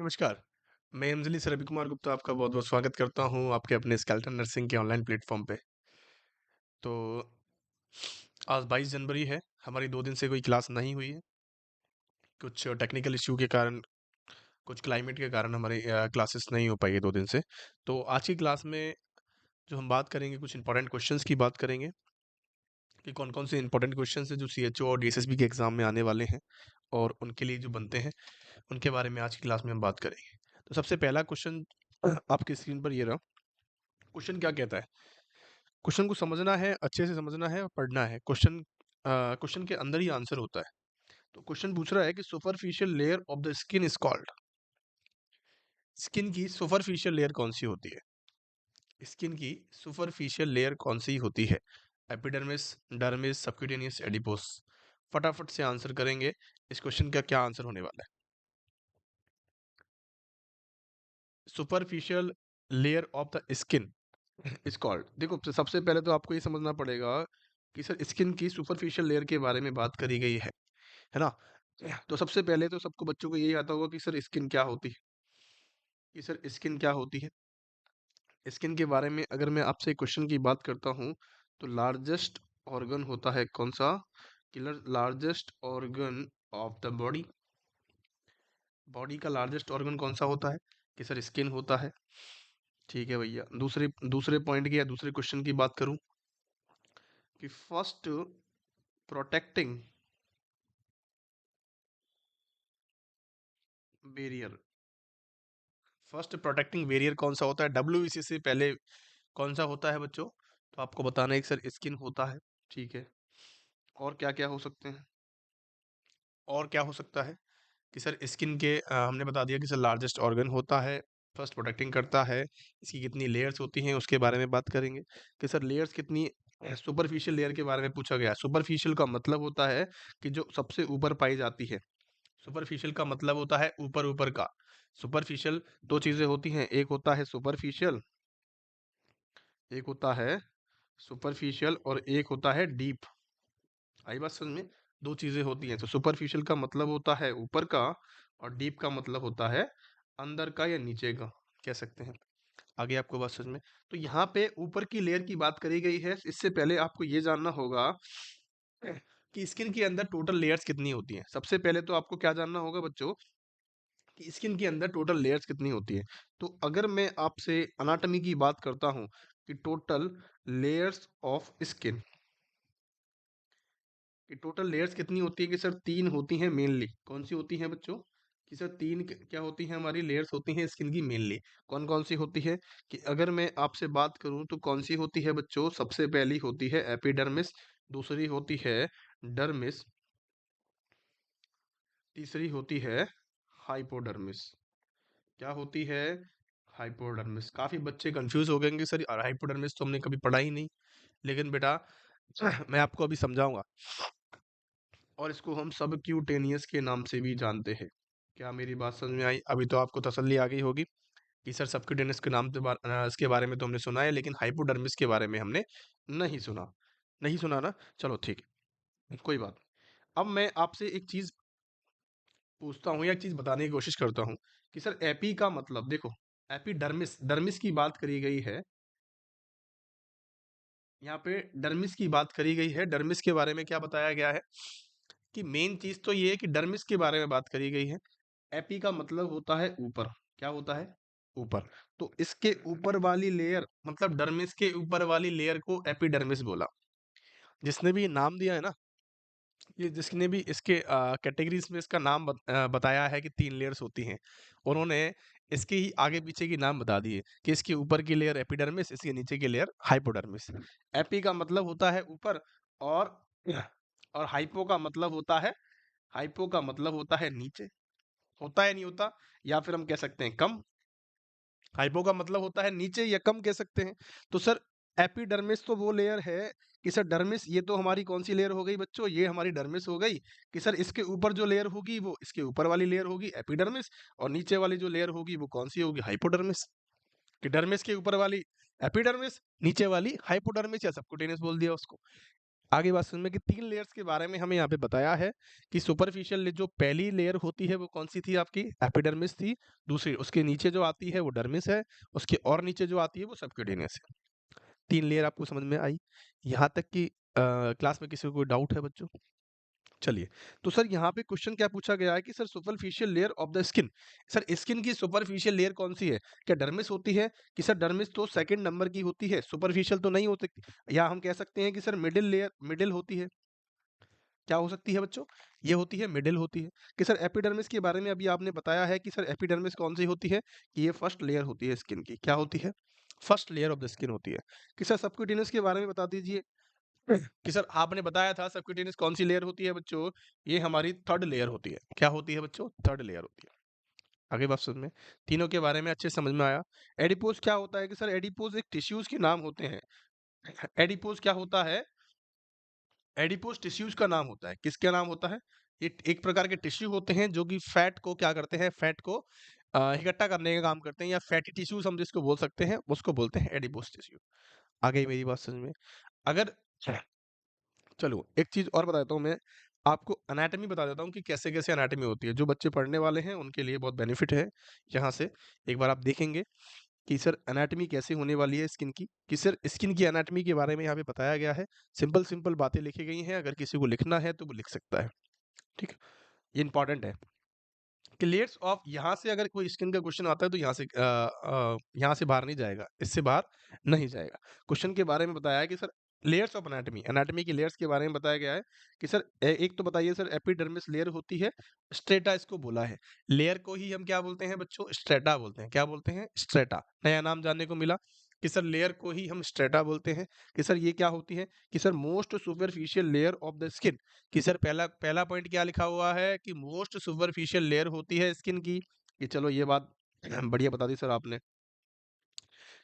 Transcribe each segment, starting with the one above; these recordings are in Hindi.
नमस्कार, मैं अंजलि से रवि कुमार गुप्ता आपका बहुत-बहुत स्वागत करता हूँ आपके अपने स्केलेटन नर्सिंग के ऑनलाइन प्लेटफ़ॉर्म पे। तो आज 22 जनवरी है, हमारी 2 दिन से कोई क्लास नहीं हुई है। कुछ टेक्निकल इश्यू के कारण, कुछ क्लाइमेट के कारण हमारी क्लासेस नहीं हो पाई है 2 दिन से। तो आज की क्लास में जो हम बात करेंगे, कुछ इम्पोर्टेंट क्वेश्चंस की बात करेंगे कि कौन-कौन से इम्पोर्टेंट क्वेश्चंस हैं जो सीएचओ और डीएसएसबी के एग्ज़ाम में आने वाले हैं और उनके लिए जो बनते हैं, उनके बारे में आज की क्लास में हम बात करेंगे। तो सबसे पहला क्वेश्चन आपकी स्क्रीन पर ये रहा। क्वेश्चन क्या कहता है? क्वेश्चन को समझना है, अच्छे से समझना है और पढ़ना है। क्वेश्चन के अंदर ही आंसर होता है। तो क्वेश्चन पूछ रहा है कि superficial layer of the skin is called. Skin की सुपरफिशियल लेयर कौन सी होती है? स्किन की सुपरफिशियल लेयर कौन सी होती है? Epidermis, dermis, subcutaneous, adipose. फटाफट से आंसर करेंगे। इस क्वेश्चन का क्या आंसर होने वाला है? Superficial layer of the skin is called. देखो, सबसे पहले तो आपको ये समझना पड़ेगा कि सर स्किन की सुपरफिशियल लेयर के बारे में बात करी गई है ना? तो सबसे पहले तो सबको बच्चों को यही आता होगा कि सर स्किन क्या होती है? कि सर स्किन क्या होती है? स्किन के बारे में अगर मैं आपसे क्वेश्चन की बात करता हूँ, तो लार्जेस्ट ऑर्गन होता है कौन सा? कि largest organ of the body. Body का लार्जेस्ट ऑर्गन कौन सा होता है? कि सर स्किन होता है। ठीक है भैया। दूसरे दूसरे पॉइंट की या दूसरे क्वेश्चन की बात करूँ कि first protecting barrier. First protecting barrier कौन सा होता है? डब्ल्यूबीसी से पहले कौन सा होता है बच्चों? तो आपको बताना है कि सर स्किन होता है। ठीक है। और क्या क्या हो सकते हैं? और क्या हो सकता है कि सर स्किन के हमने बता दिया कि सर लार्जेस्ट ऑर्गन होता है, फर्स्ट प्रोटेक्टिंग करता है। इसकी कितनी लेयर्स होती हैं उसके बारे में बात करेंगे कि सर लेयर्स कितनी। सुपरफिशियल लेयर के बारे में पूछा गया है। सुपरफिशियल का मतलब होता है कि जो सबसे ऊपर पाई जाती है। सुपरफिशियल का मतलब होता है ऊपर ऊपर का। सुपरफिशियल दो चीजें होती हैं, एक होता है सुपरफिशियल, एक होता है सुपरफिशियल और एक होता है डीप। आई बात समझ में? दो चीजें होती हैं। तो सुपरफिशियल का मतलब होता है ऊपर का और डीप का मतलब होता है अंदर का या नीचे का, कह सकते हैं। आगे आपको बात समझ में? तो यहाँ पे ऊपर की लेयर की बात करी गई है। इससे पहले आपको ये जानना होगा कि स्किन के अंदर टोटल लेयर्स कितनी होती हैं। सबसे पहले तो आपको क्या जानना होगा बच्चों कि स्किन के अंदर टोटल लेयर्स कितनी होती है। तो अगर मैं आपसे अनाटमी की बात करता हूँ कि टोटल लेयर्स ऑफ स्किन, कि टोटल लेयर्स कितनी होती है, कि सर तीन होती हैं मेनली। कौन सी होती हैं बच्चों? कि सर तीन क्या होती हैं हमारी लेयर्स होती हैं स्किन की मेनली। कौन कौन सी होती है? कि अगर मैं आपसे बात करूं तो कौन सी होती है बच्चों? सबसे पहली होती है एपिडर्मिस, दूसरी होती है डर्मिस, तीसरी होती है हाइपोडर्मिस। क्या होती है? हाइपोडर्मिस। काफी बच्चे कंफ्यूज हो गए कि सर हाइपोडर्मिस तो हमने कभी पढ़ा ही नहीं। लेकिन बेटा मैं आपको अभी समझाऊंगा। और इसको हम सबक्यूटेनियस के नाम से भी जानते हैं। क्या मेरी बात समझ में आई? अभी तो आपको तसल्ली आ गई होगी कि सर सबक्यूटेनियस के नाम से इसके बारे में तो हमने सुना है, लेकिन हाइपोडर्मिस के बारे में हमने नहीं सुना। नहीं सुना ना? चलो ठीक है, कोई बात नहीं। अब मैं आपसे एक चीज पूछता हूँ या एक चीज बताने की कोशिश करता हूँ कि सर एपी का मतलब देखो। एपिडर्मिस, डर्मिस की बात करी गई है। यहाँ पे डर्मिस की बात करी गई है। डर्मिस के बारे में क्या बताया गया है कि मेन चीज तो ये है कि डर्मिस के बारे में बात करी गई है। एपी का मतलब होता है ऊपर। क्या होता है? ऊपर। तो इसके ऊपर वाली लेयर, मतलब डर्मिस के ऊपर वाली लेयर को एपिडर्मिस बोला। जिसने भी नाम दिया है ना, ये जिसने भी इसके कैटेगरीज में इसका नाम बताया है कि तीन लेयर्स होती हैं, उन्होंने इसके ही आगे पीछे की नाम बता दिए कि इसके ऊपर की लेयर एपिडर्मिस, इसके नीचे की लेयर हाइपोडर्मिस। एपी का मतलब होता है ऊपर, और और हाइपो का मतलब होता है, हाइपो का मतलब होता है नीचे। होता है नहीं होता? या फिर हम कह सकते हैं कम। हाइपो का मतलब होता है नीचे या कम, कह सकते हैं। तो सर एपिडर्मिस तो वो लेयर है कि सर डर्मिस, ये तो हमारी कौन सी लेयर हो गई बच्चों? ये हमारी डर्मिस हो गई। कि सर इसके ऊपर जो लेयर होगी वो इसके ऊपर वाली लेयर होगी एपिडर्मिस, और नीचे वाली जो लेयर होगी वो कौन सी होगी? हाइपोडर्मिस। कि डर्मिस के ऊपर वाली एपिडर्मिस, नीचे वाली हाइपोडर्मिस, या सबक्यूटेनियस बोल दिया उसको। आगे बात समझ में कि 3 लेयर्स के बारे में हमें यहाँ पे बताया है कि सुपरफिशियल जो पहली लेयर होती है वो कौन-सी थी आपकी? एपिडर्मिस थी। दूसरी उसके नीचे जो आती है वो डर्मिस है। उसके और नीचे जो आती है वो सबक्यूटेनियस है। 3 लेयर आपको समझ में आई। यहाँ तक कि क्लास में किसी को कोई डाउट है बच्चों? चलिए, तो सर यहाँ पे क्वेश्चन क्या पूछा गया है कि sir superficial layer of the skin, sir skin की सुपरफिशियल लेयर कौन-सी है? क्या डर्मिस होती है? कि सर डर्मिस तो सेकंड नंबर की होती है, सुपरफिशियल तो नहीं हो सकती। या हम कह सकते हैं कि सर मिडल लेयर मिडल होती है। क्या हो सकती है बच्चों? ये होती है मिडल होती है। कि सर एपिडर्मिस के बारे में अभी आपने बताया है कि सर एपिडर्मिस कौन-सी होती है? कि ये फर्स्ट लेयर होती है स्किन की। क्या होती है? First layer of the skin होती है। कि सर सबक्यूटेनियस के बारे में बता दीजिए। कि सर आपने बताया था सबक्यूटेनियस कौन-सी लेयर होती है बच्चों? ये हमारी थर्ड लेयर होती है। क्या होती है बच्चों? थर्ड लेयर होती है। आगे बात समझ में? तीनों के बारे में अच्छे से समझ में आया। एडिपोज़ क्या होता है कि सर एडिपोज़ एक टिश्यूज़ के नाम होते हैं। एडिपोज़ क्या होता है? एडिपोज टिश्यूज का नाम होता है। किसका नाम होता है? ये एक प्रकार के टिश्यू होते हैं जो कि फैट को क्या करते हैं? फैट को इकट्ठा करने का काम करते हैं या फैटी टिश्यूज हम जिसको बोल सकते हैं उसको बोलते हैं एडिपोज टिश्यू। आगे मेरी बात समझ में? अगर चलो एक चीज और बता देता हूँ मैं आपको एनाटॉमी बता देता हूँ कि कैसे-कैसे एनाटॉमी होती है। जो बच्चे पढ़ने वाले हैं उनके लिए बहुत बेनिफिट है। यहाँ से एक बार आप देखेंगे कि सर एनाटॉमी कैसे होने वाली है स्किन की, कि सर स्किन की एनाटॉमी के बारे में यहाँ पे बताया गया है। सिंपल-सिंपल बातें लिखी गई हैं, अगर किसी को लिखना है तो वो लिख सकता है, ठीक है? ये इम्पोर्टेंट है कि लेयर्स ऑफ यहाँ से अगर कोई स्किन का क्वेश्चन आता है तो यहाँ से बाहर नहीं जाएगा, इससे बाहर नहीं जाएगा। क्वेश्चन के बारे में बताया है कि sir layers of anatomy, anatomy की लेयर्स के बारे में बताया गया है कि सर एक तो बताइए सर एपिडर्मिस लेयर होती है, स्ट्रेटा इसको बोला है। लेयर को ही हम क्या बोलते हैं बच्चों? स्ट्रेटा बोलते हैं। क्या बोलते हैं? स्ट्रेटा। नया नाम जानने को मिला कि सर लेयर को ही हम स्ट्रेटा बोलते हैं। कि सर ये क्या होती है? कि sir most superficial layer of the skin. कि सर पहला पहला पॉइंट क्या लिखा हुआ है कि मोस्ट सुपरफिशियल लेयर होती है स्किन की। कि चलो ये बात बढ़िया बता दी सर आपने।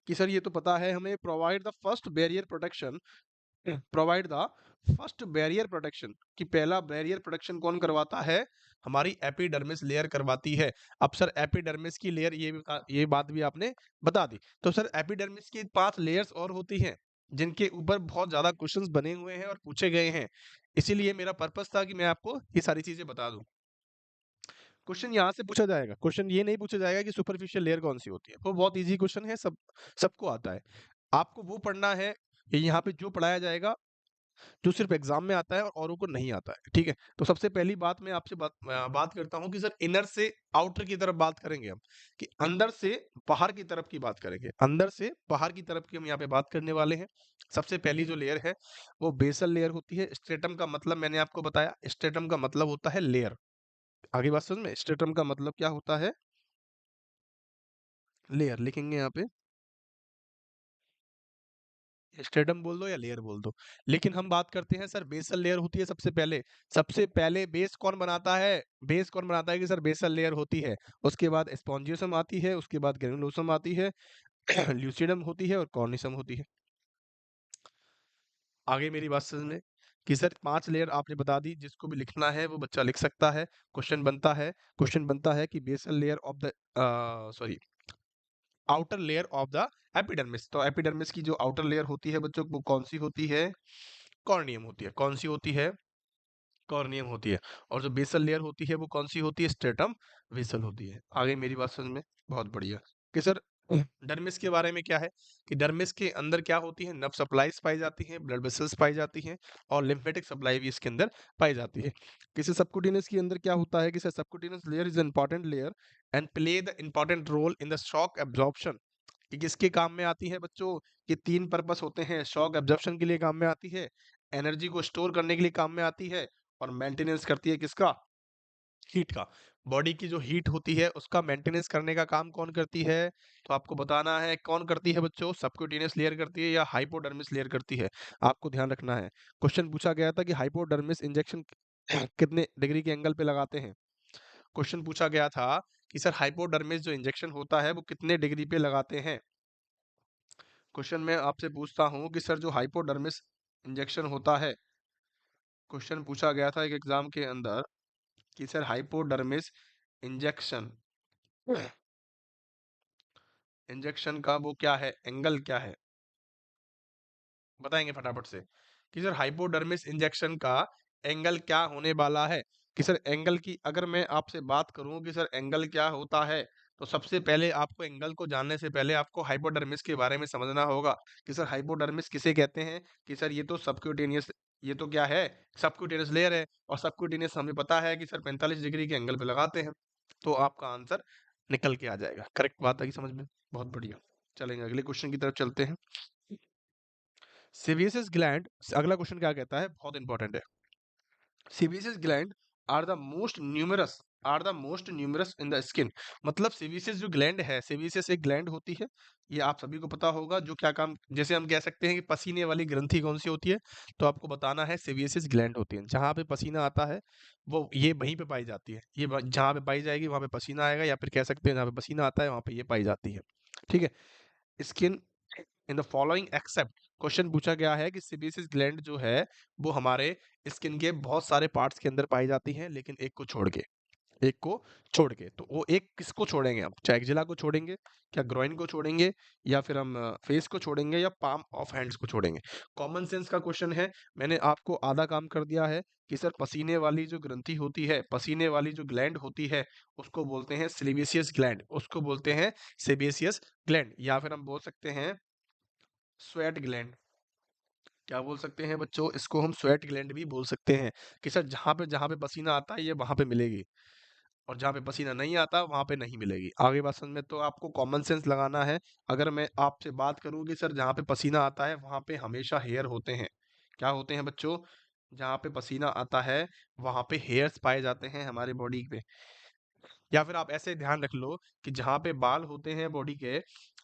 कि सर ये तो पता है हमें provide the first barrier protection, provide the first barrier protection, कि पहला बैरियर प्रोटेक्शन कौन करवाता है? हमारी एपिडर्मिस लेयर करवाती है। अब सर एपिडर्मिस की लेयर ये बात भी आपने बता दी। तो सर एपिडर्मिस की 5 लेयर्स और होती हैं जिनके ऊपर बहुत ज्यादा क्वेश्चंस बने हुए हैं और पूछे गए हैं। इसीलिए मेरा पर्पस था कि मैं आपको ये सारी चीजें बता दूं। क्वेश्चन यहाँ से पूछा जाएगा। क्वेश्चन ये नहीं पूछा जाएगा कि सुपरफिशियल लेयर कौन सी होती है। वो बहुत इजी क्वेश्चन है, सबको आता है। आपको वो पढ़ना है कि यहाँ पे जो पढ़ाया जाएगा जो सिर्फ एग्जाम में आता है और औरों को नहीं आता है, ठीक है? तो सबसे पहली बात मैं आपसे बात करता हूँ कि सर इनर से आउटर की तरफ बात करेंगे हम, कि अंदर से बाहर की तरफ की बात करेंगे। अंदर से बाहर की तरफ की हम यहाँ पे बात करने वाले हैं। सबसे पहली जो लेयर है वो बेसल लेयर होती है। स्ट्रेटम का मतलब मैंने आपको बताया, स्ट्रेटम का मतलब होता है लेयर। आगे बात समझ में? स्ट्रेटम का मतलब क्या होता है? लेयर लिखेंगे यहाँ पे। स्ट्रेटम बोल दो या लेयर बोल दो, लेकिन हम बात करते हैं सर बेसल लेयर होती है सबसे पहले बेस कौन बनाता है? बेस कौन बनाता है? कि सर बेसल लेयर होती है। उसके बाद स्पॉन्जियोसम आती है, उसके बाद ग्रेनुलोसम आती है, ल्यूसिडम होती है और कॉर्निसम होती है। आगे मेरी बात समझ में? कि सर 5 लेयर आपने बता दी, जिसको भी लिखना है वो बच्चा लिख सकता है। क्वेश्चन बनता है कि basal layer of the sorry outer layer of the epidermis. तो एपिडर्मिस की जो आउटर लेयर होती है बच्चों, वो कौन सी होती है? कॉर्नियम होती है। कौन सी होती है? कॉर्नियम होती है। और जो बेसल लेयर होती है वो कौन सी होती है? स्ट्रेटम बेसल होती है। आगे मेरी बात समझ में? बहुत बढ़िया। कि सर डर्मिस के बारे में क्या है कि डर्मिस के अंदर क्या होती है? नर्व सप्लाईज पाई जाती हैं, ब्लड वेसल्स पाई जाती हैं और लिम्फेटिक सप्लाई भी इसके अंदर पाई जाती है। किसी सबक्यूटेनियस के अंदर क्या होता है कि sir subcutaneous layer is important layer and play the important role in the shock absorption. कि किसके काम में आती है बच्चों? कि 3 पर्पस होते हैं। शॉक एब्जॉर्प्शन के लिए काम में आती है, एनर्जी को स्टोर करने के लिए काम में आती है और मेंटेनेंस करती है किसका? हीट का। बॉडी की जो हीट होती है उसका मेंटेनेंस करने का काम कौन करती है? तो आपको बताना है कौन करती है बच्चों? सबक्यूटेनियस लेयर करती है या हाइपोडर्मिस लेयर करती है? आपको ध्यान रखना है। क्वेश्चन पूछा गया था कि हाइपोडर्मिस इंजेक्शन कितने डिग्री के एंगल पे लगाते हैं? क्वेश्चन पूछा गया था कि सर हाइपोडर्मिस जो इंजेक्शन होता है वो कितने डिग्री पे लगाते हैं? क्वेश्चन मैं आपसे पूछता हूँ कि सर जो हाइपोडर्मिस इंजेक्शन होता है, क्वेश्चन पूछा गया था एक एग्जाम के अंदर कि सर हाइपोडर्मिस इंजेक्शन इंजेक्शन का वो क्या है? एंगल क्या है? बताएंगे फटाफट से। कि सर हाइपोडर्मिस इंजेक्शन का एंगल क्या होने वाला है। कि सर एंगल की अगर मैं आपसे बात करूं कि सर एंगल क्या होता है, तो सबसे पहले आपको एंगल को जानने से पहले आपको हाइपोडर्मिस के बारे में समझना होगा कि सर हाइपोडर्मिस किसे कहते हैं। कि सर ये तो सबक्यूटेनियस, ये तो क्या है, सबक्यूटेनियस लेयर है, और सबक्यूटेनियस हमें पता है कि सर 45 डिग्री के एंगल पे लगाते हैं। तो आपका आंसर निकल के आ जाएगा। करेक्ट बात आई समझ में? बहुत बढ़िया। चलेंगे अगले क्वेश्चन की तरफ चलते हैं। सेबेसियस ग्लैंड, अगला क्वेश्चन क्या कहता है, बहुत इंपॉर्टेंट है। Sebaceous gland are the most numerous in the skin. मतलब सेबेसियस जो ग्लैंड है, सेबेसियस एक ग्लैंड होती है, ये आप सभी को पता होगा, जो क्या काम, जैसे हम कह सकते हैं कि पसीने वाली ग्रंथि कौन सी होती है, तो आपको बताना है सेबेसियस ग्लैंड होती है। जहां पे पसीना आता है वो ये वहीं पे पाई जाती है, ये जहां पे पाई जाएगी वहां पे पसीना आएगा, या फिर कह सकते हैं जहां पे पसीना आता है वहां पे ये पाई जाती है। ठीक है। Skin in the following except, question पूछा गया है कि सेबेसियस ग्लैंड जो है वो हमारे स्किन के बहुत सारे पार्ट्स के अंदर पाई जाती है, लेकिन एक को छोड़ के, एक को छोड़ के। तो वो एक किसको छोड़ेंगे हम, चाहे एक्जिला को छोड़ेंगे, क्या ग्रोइन को छोड़ेंगे, या फिर हम फेस को छोड़ेंगे, या पाम ऑफ हैंड्स को छोड़ेंगे। कॉमन सेंस का क्वेश्चन है, मैंने आपको आधा काम कर दिया है कि सर पसीने वाली जो ग्रंथि होती है, पसीने वाली जो ग्लैंड होती है, उसको बोलते हैं सेबेसियस ग्लैंड, उसको बोलते हैं सेबेसियस ग्लैंड, या फिर हम बोल सकते हैं स्वेट ग्लैंड। क्या बोल सकते हैं बच्चों, इसको हम स्वेट ग्लैंड भी बोल सकते हैं। कि सर जहाँ पे पसीना आता है ये वहां पे मिलेगी, और जहाँ पे पसीना नहीं आता वहां पे नहीं मिलेगी। आगे बात समझ में, तो आपको कॉमन सेंस लगाना है। अगर मैं आपसे बात करूं कि सर जहाँ पे पसीना आता है वहां पे हमेशा हेयर होते हैं, क्या होते हैं बच्चों, जहाँ पे पसीना आता है वहां पे हेयर्स पाए जाते हैं हमारे बॉडी पे। या फिर आप ऐसे ध्यान रख लो कि जहाँ पे बाल होते हैं बॉडी के,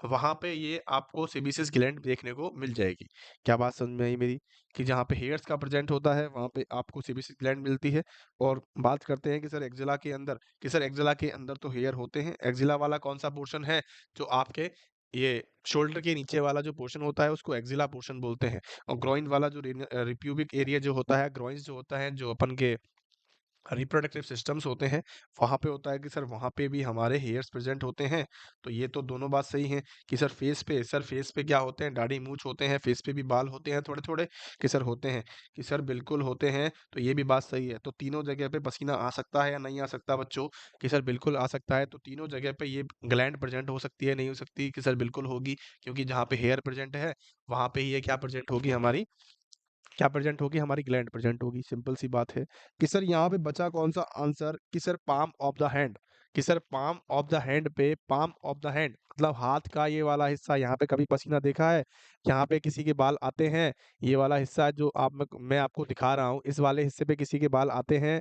वहां पे ये आपको सेबेसियस ग्लैंड देखने को मिल जाएगी। क्या बात समझ में आई मेरी? कि जहाँ पे हेयर्स का प्रेजेंट होता है वहां पे आपको सेबेसियस ग्लैंड मिलती है। और बात करते हैं कि सर एक्जिला के अंदर, कि सर एक्जिला के अंदर तो हेयर होते हैं। एक्जिला वाला कौन सा पोर्शन है, जो आपके ये शोल्डर के नीचे वाला जो पोर्शन होता है उसको एक्जिला पोर्शन बोलते हैं। और ग्रोइन वाला जो रिप्यूबिक एरिया जो होता है, ग्रोइन्स जो होता है, जो अपन के रिप्रोडक्टिव सिस्टम्स होते हैं, वहाँ पे होता है कि सर वहाँ पे भी हमारे हेयर्स प्रेजेंट होते हैं। तो ये तो दोनों बात सही है। कि सर फेस पे क्या होते हैं, दाढ़ी मूंछ होते हैं, फेस पे भी बाल होते हैं थोड़े थोड़े, कि सर होते हैं, कि सर बिल्कुल होते हैं। तो ये भी बात सही है। तो तीनों जगह पे पसीना आ सकता है या नहीं आ सकता बच्चों? कि सर बिल्कुल आ सकता है। तो तीनों जगह पे ये ग्लैंड प्रेजेंट हो सकती है, नहीं हो सकती? कि सर बिल्कुल होगी, क्योंकि जहाँ पे हेयर प्रेजेंट है वहाँ पे ही ये क्या प्रेजेंट होगी, हमारी क्या प्रेजेंट होगी, हमारी ग्लैंड प्रेजेंट होगी। सिंपल सी बात है। कि सर यहाँ पे बचा कौन सा आंसर, कि sir palm of the hand. कि sir palm of the hand पे, पाम ऑफ द हैंड मतलब हाथ का ये वाला हिस्सा, यहाँ पे कभी पसीना देखा है? यहाँ पे किसी के बाल आते हैं, ये वाला हिस्सा जो मैं आपको दिखा रहा हूँ, इस वाले हिस्से पे किसी के बाल आते हैं?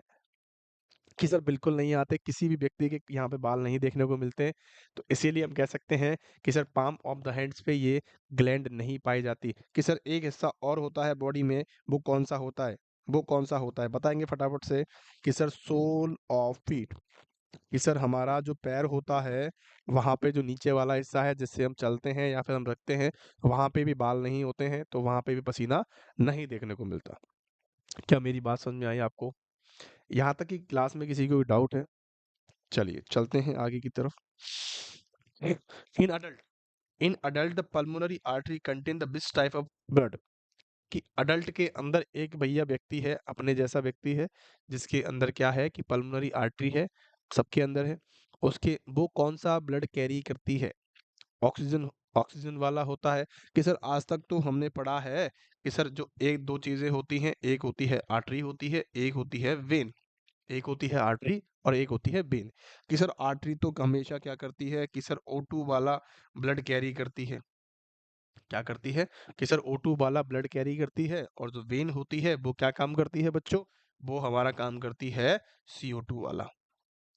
कि सर बिल्कुल नहीं आते, किसी भी व्यक्ति के यहाँ पे बाल नहीं देखने को मिलते। तो इसीलिए हम कह सकते हैं कि sir palm of the hands पे ये ग्लैंड नहीं पाई जाती। कि सर एक हिस्सा और होता है बॉडी में, वो कौन सा होता है, वो कौन सा होता है, बताएंगे फटाफट से? कि सर सोल ऑफ फीट। कि सर हमारा जो पैर होता है, वहाँ पे जो नीचे वाला हिस्सा है जिससे हम चलते हैं या फिर हम रखते हैं, वहाँ पे भी बाल नहीं होते हैं, तो वहाँ पे भी पसीना नहीं देखने को मिलता। क्या मेरी बात समझ में आई आपको? यहाँ तक कि क्लास में किसी को भी डाउट है? चलिए चलते हैं आगे की तरफ। In adult in adult the pulmonary artery contain the which type of blood. कि अडल्ट के अंदर एक भैया व्यक्ति है, अपने जैसा व्यक्ति है, जिसके अंदर क्या है कि पल्मोनरी आर्टरी है, सबके अंदर है। उसके वो कौन सा ब्लड कैरी करती है? ऑक्सीजन, ऑक्सीजन वाला होता है। कि सर आज तक तो हमने पढ़ा है कि सर जो एक दो चीजें होती हैं, एक होती है आर्टरी होती है, एक होती है वेन। एक होती है आर्टरी और एक होती है वेन। कि सर आर्टरी तो हमेशा क्या करती है, कि सर O2 वाला ब्लड कैरी करती है। क्या करती है? कि सर O2 वाला ब्लड कैरी करती है। और जो वेन होती है वो क्या काम करती है बच्चों? वो हमारा काम करती है CO2 वाला।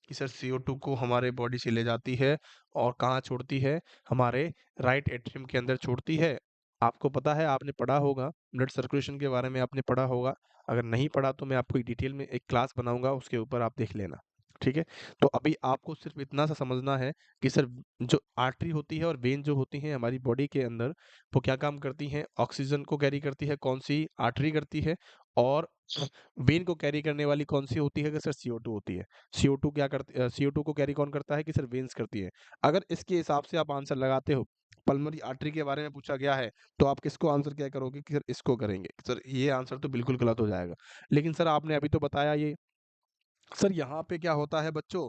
कि सर CO2 को हमारे बॉडी से ले जाती है, और कहाँ छोड़ती है? हमारे राइट एट्रियम के अंदर छोड़ती है। आपको पता है, आपने पढ़ा होगा, ब्लड सर्कुलेशन के बारे में आपने पढ़ा होगा। अगर नहीं पढ़ा तो मैं आपको एक डिटेल में एक क्लास बनाऊंगा, उसके ऊपर आप देख लेना। ठीक है? तो अभी आपको सिर्फ़ इतना सा समझना है कि सर जो आर्टरी होती है और वेन जो होती हैं हमारी बॉडी के अंदर, वो क्या काम करती हैं? ऑक्सीजन को कैरी करती है, कौन-सी आर्टरी करती है और वेन को कैरी करने वाली कौन-सी होती है? कि सर CO2 होती है। CO2 क्या करती CO2 को कैरी कौन करता है? कि सर वेन्स करती है। अगर इसके हिसाब से आप आंसर लगाते हो, पल्मोनरी आर्टरी के बारे में पूछा गया है, तो आप किसको आंसर क्या करोगे? कि सर इसको करेंगे। सर ये आंसर तो बिल्कुल गलत हो जाएगा। लेकिन सर आपने अभी तो बताया ये। सर यहाँ पे क्या होता है बच्चों?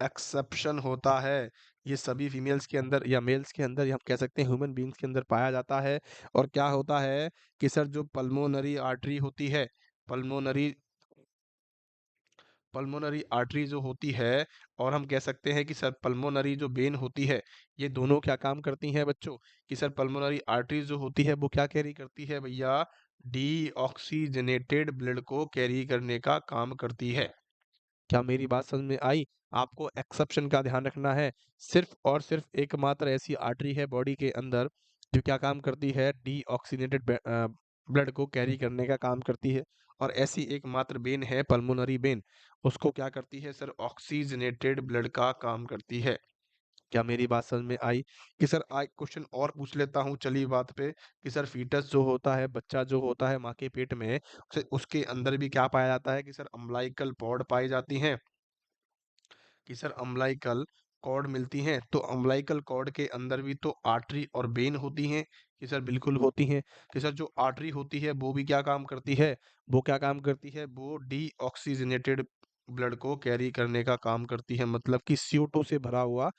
एक्सेप्शन होता है। ये सभी फीमेल्स के अंदर या मेल्स के अंदर या हम कह सकते हैं ह्यूमन बीइंग्स के अंदर पाया जाता है। और क्या होता है कि सर जो पल्मोनरी आर्टरी होती है, पल्मोनरी पल्मोनरी आर्टरी जो होती है और हम कह सकते हैं कि सर पल्मोनरी जो वेन होती है, ये दोनों क्या काम करती हैं बच्चों? कि सर पल्मोनरी आर्टरी जो होती है वो क्या कैरी करती है भैया? डीऑक्सीजनेटेड ब्लड को कैरी करने का काम करती है। क्या मेरी बात समझ में आई? आपको एक्सेप्शन का ध्यान रखना है। सिर्फ़ और सिर्फ़ एकमात्र ऐसी आर्टरी है बॉडी के अंदर जो क्या काम करती है? डीऑक्सीजनेटेड ब्लड को कैरी करने का काम करती है। और ऐसी एकमात्र वेन है पल्मोनरी वेन, उसको क्या करती है सर? ऑक्सीजनेटेड ब्लड का काम करती है। क्या मेरी बात समझ में आई? कि सर एक क्वेश्चन और पूछ लेता हूँ चलिए बात पे कि सर फीटस जो होता है, बच्चा जो होता है माँ के पेट में, उसके अंदर भी क्या पाया जाता है? कि सर अम्लाइकल पॉड पाई जाती हैं। कि सर अम्लाइकल कॉर्ड मिलती हैं, तो अम्लाइकल कॉर्ड के अंदर भी तो आर्टरी और वेन होती हैं। कि सर बिल्कुल होती हैं। कि सर जो आर्टरी होती है वो भी क्या काम करती है? वो क्या काम करती है? वो डीऑक्सीजनेटेड ब्लड को कैरी करने का काम करती है, मतलब कि CO2 से भरा हुआ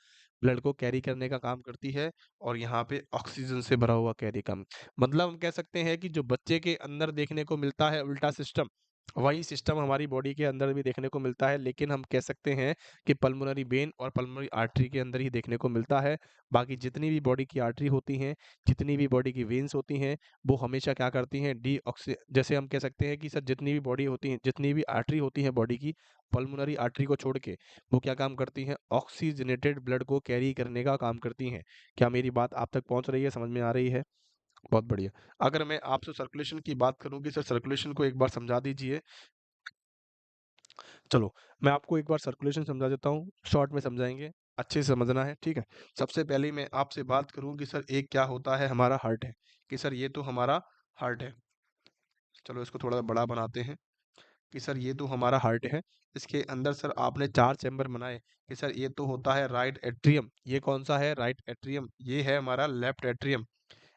ब्लड को कैरी करने का काम करती है। और यहाँ पे ऑक्सीजन से भरा हुआ कैरी कम, मतलब हम कह सकते हैं कि जो बच्चे के अंदर देखने को मिलता है उल्टा सिस्टम, वही सिस्टम हमारी बॉडी के अंदर भी देखने को मिलता है। लेकिन हम कह सकते हैं कि पल्मोनरी वेन और पल्मोनरी आर्टरी के अंदर ही देखने को मिलता है। बाकी जितनी भी बॉडी की आर्टरी होती हैं, जितनी भी बॉडी की वेन्स होती हैं, वो हमेशा क्या करती हैं? जैसे हम कह सकते हैं कि सर जितनी भी बॉडी होती है, जितनी भी आर्टरी होती हैं बॉडी की, पल्मोनरी आर्टरी को छोड़ के वो क्या काम करती हैं? ऑक्सीजनेटेड ब्लड को कैरी करने का काम करती हैं। क्या मेरी बात आप तक पहुँच रही है, समझ में आ रही है? बहुत बढ़िया। अगर मैं आपसे सर्कुलेशन की बात करूँ कि सर सर्कुलेशन को एक बार समझा दीजिए। चलो, मैं आपको एक बार सर्कुलेशन समझा देता हूँ, शॉर्ट में समझाएँगे, अच्छे से समझना है, ठीक है? सबसे पहले मैं आपसे बात करूँ कि सर एक क्या होता है? हमारा हार्ट है, कि सर ये तो हमारा हार्ट है। चलो इसको थोड़ा बड़ा बनाते हैं, कि सर ये तो हमारा हार्ट है, इसके अंदर सर आपने 4 चैम्बर बनाए, कि सर ये तो होता है राइट एट्रियम, ये कौन-सा है? राइट एट्रियम, ये है हमारा लेफ्ट एट्रियम,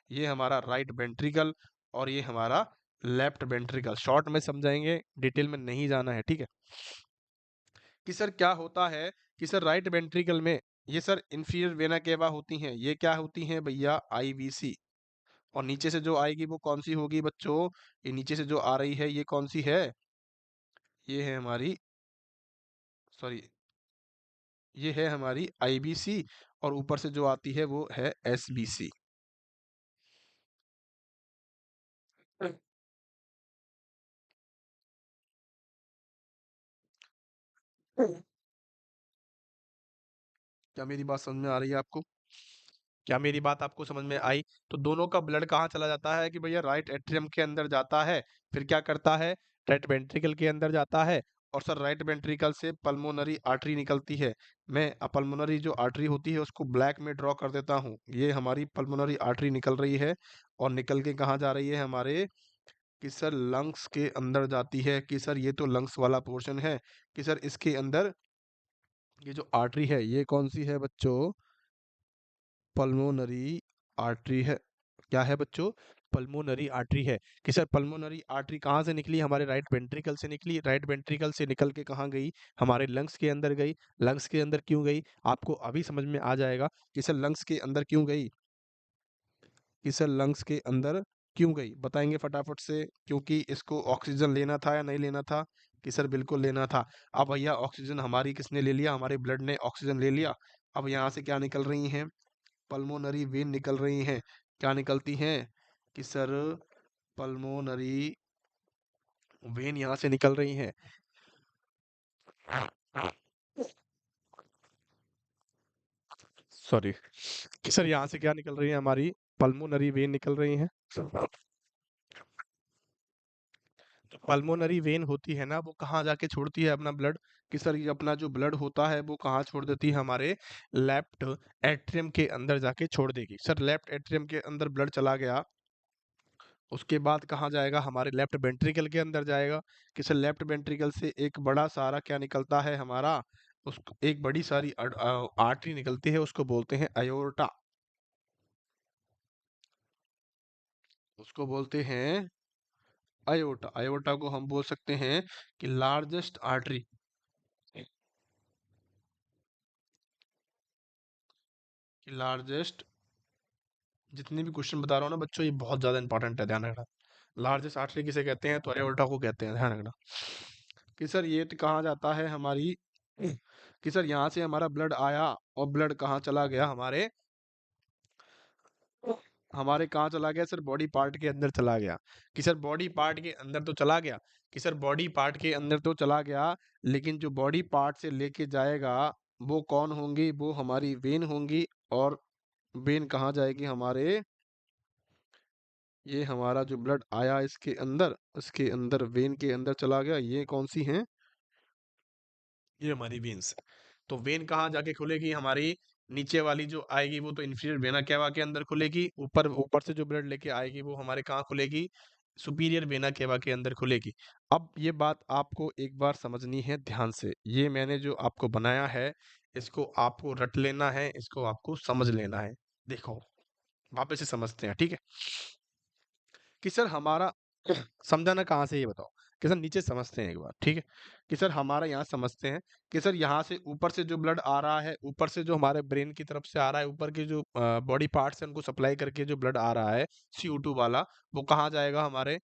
ये हमारा राइट वेंट्रिकल और ये हमारा लेफ्ट वेंट्रिकल। शॉर्ट में समझाएँगे, डिटेल में नहीं जाना है, ठीक है? कि सर क्या होता है कि सर राइट वेंट्रिकल में ये सर इंफीरियर वेना केवा होती हैं, ये क्या होती हैं भैया? IVC। और नीचे से जो आएगी वो कौन सी होगी बच्चों? ये नीचे से जो आ रही है ये कौन सी है? ये है हमारी, सॉरी, ये है हमारी IBC। और ऊपर से जो आती है वो है SBC। क्या मेरी बात समझ में आ रही है आपको? क्या मेरी बात आपको समझ में आई? तो दोनों का ब्लड कहाँ चला जाता है? कि भैया राइट एट्रियम के अंदर जाता है, फिर क्या करता है? राइट वेंट्रिकल के अंदर जाता है। और सर राइट वेंट्रिकल से पल्मोनरी आर्टरी निकलती है। मैं पल्मोनरी जो आर्टरी होती है उसको ब्लैक में ड्रॉ कर देता हूँ। ये हमारी पल्मोनरी आर्टरी निकल रही है और निकल के कहाँ जा रही है? हमारे, कि सर लंग्स के अंदर जाती है। कि सर ये तो लंग्स वाला पोर्शन है। कि सर इसके अंदर ये जो आर्टरी है ये कौन सी है बच्चों? पल्मोनरी आर्टरी है। क्या है बच्चों? पल्मोनरी आर्टरी है। कि सर पल्मोनरी आर्टरी कहाँ से निकली? हमारे राइट वेंट्रिकल से निकली। राइट वेंट्रिकल से निकल के कहाँ गई? हमारे लंग्स के अंदर गई। लंग्स के अंदर क्यों गई? आपको अभी समझ में आ जाएगा कि सर लंग्स के अंदर क्यों गई। कि सर लंग्स के अंदर क्यों गई? बताएंगे फटाफट से। क्योंकि इसको ऑक्सीजन लेना था या नहीं लेना था? कि सर बिल्कुल लेना था। अब भैया ऑक्सीजन हमारी किसने ले लिया? हमारे ब्लड ने ऑक्सीजन ले लिया। अब यहाँ से क्या निकल रही हैं? पल्मोनरी वेन निकल रही हैं। क्या निकलती हैं? कि सर पल्मोनरी वेन यहाँ से निकल रही हैं। सॉरी, कि सर यहाँ से क्या निकल रही है? हमारी पल्मोनरी वेन निकल रही हैं। तो पल्मोनरी वेन होती है ना, वो कहाँ जाके छोड़ती है अपना ब्लड? कि सर ये अपना जो ब्लड होता है वो कहाँ छोड़ देती है? हमारे लेफ्ट एट्रियम के अंदर जाके छोड़ देगी। सर लेफ्ट एट्रियम के अंदर ब्लड चला गया, उसके बाद कहाँ जाएगा? हमारे लेफ्ट वेंट्रिकल के अंदर जाएगा। कि सर लेफ्ट वेंट्रिकल से एक बड़ा सारा क्या निकलता है हमारा? उस एक बड़ी सारी आर्टरी निकलती है, उसको बोलते हैं अयोर्टा। उसको बोलते हैं अयोर्टा। अयोर्टा को हम बोल सकते हैं कि लार्जेस्ट आर्टरी, कि लार्जेस्ट, जितने भी क्वेश्चन बता रहा हूँ ना बच्चों, ये बहुत ज्यादा इंपॉर्टेंट है, ध्यान रखना। लार्जेस्ट आर्टरी किसे कहते हैं? तो अयोर्टा को कहते हैं, ध्यान रखना। कि सर ये कहाँ जाता है हमारी? कि सर यहाँ से हमारा ब्लड आया और ब्लड कहाँ चला गया? हमारे हमारे कहाँ चला गया? सर बॉडी पार्ट के अंदर चला गया। कि सर बॉडी पार्ट के अंदर तो चला गया। कि सर बॉडी पार्ट के अंदर तो चला गया, लेकिन जो बॉडी पार्ट से लेके जाएगा वो कौन होंगी? वो हमारी वेन होंगी। और वेन कहाँ जाएगी हमारे? ये हमारा जो ब्लड आया इसके अंदर, इसके अंदर वेन के अंदर चला गया। ये कौन सी हैं? ये हमारी वेन्स। तो वेन कहाँ जाके खुलेगी? हमारी नीचे वाली जो आएगी वो तो इंफीरियर वेना केवा के अंदर खुलेगी। ऊपर ऊपर से जो ब्लड लेके आएगी वो हमारे कहाँ खुलेगी? सुपीरियर वेना केवा के अंदर खुलेगी। अब ये बात आपको एक बार समझनी है ध्यान से। ये मैंने जो आपको बनाया है, इसको आपको रट लेना है, इसको आपको समझ लेना है। देखो वापस से समझते हैं, ठीक है? कि सर हमारा समझाना कहाँ से, ये बताओ? कि सर नीचे समझते हैं एक बार, ठीक है? कि सर हमारा यहाँ समझते हैं कि सर यहाँ से ऊपर से जो ब्लड आ रहा है, ऊपर से जो हमारे ब्रेन की तरफ से आ रहा है, ऊपर के जो बॉडी पार्ट्स हैं उनको सप्लाई करके जो ब्लड आ रहा है CO2 वाला, वो कहाँ जाएगा हमारे?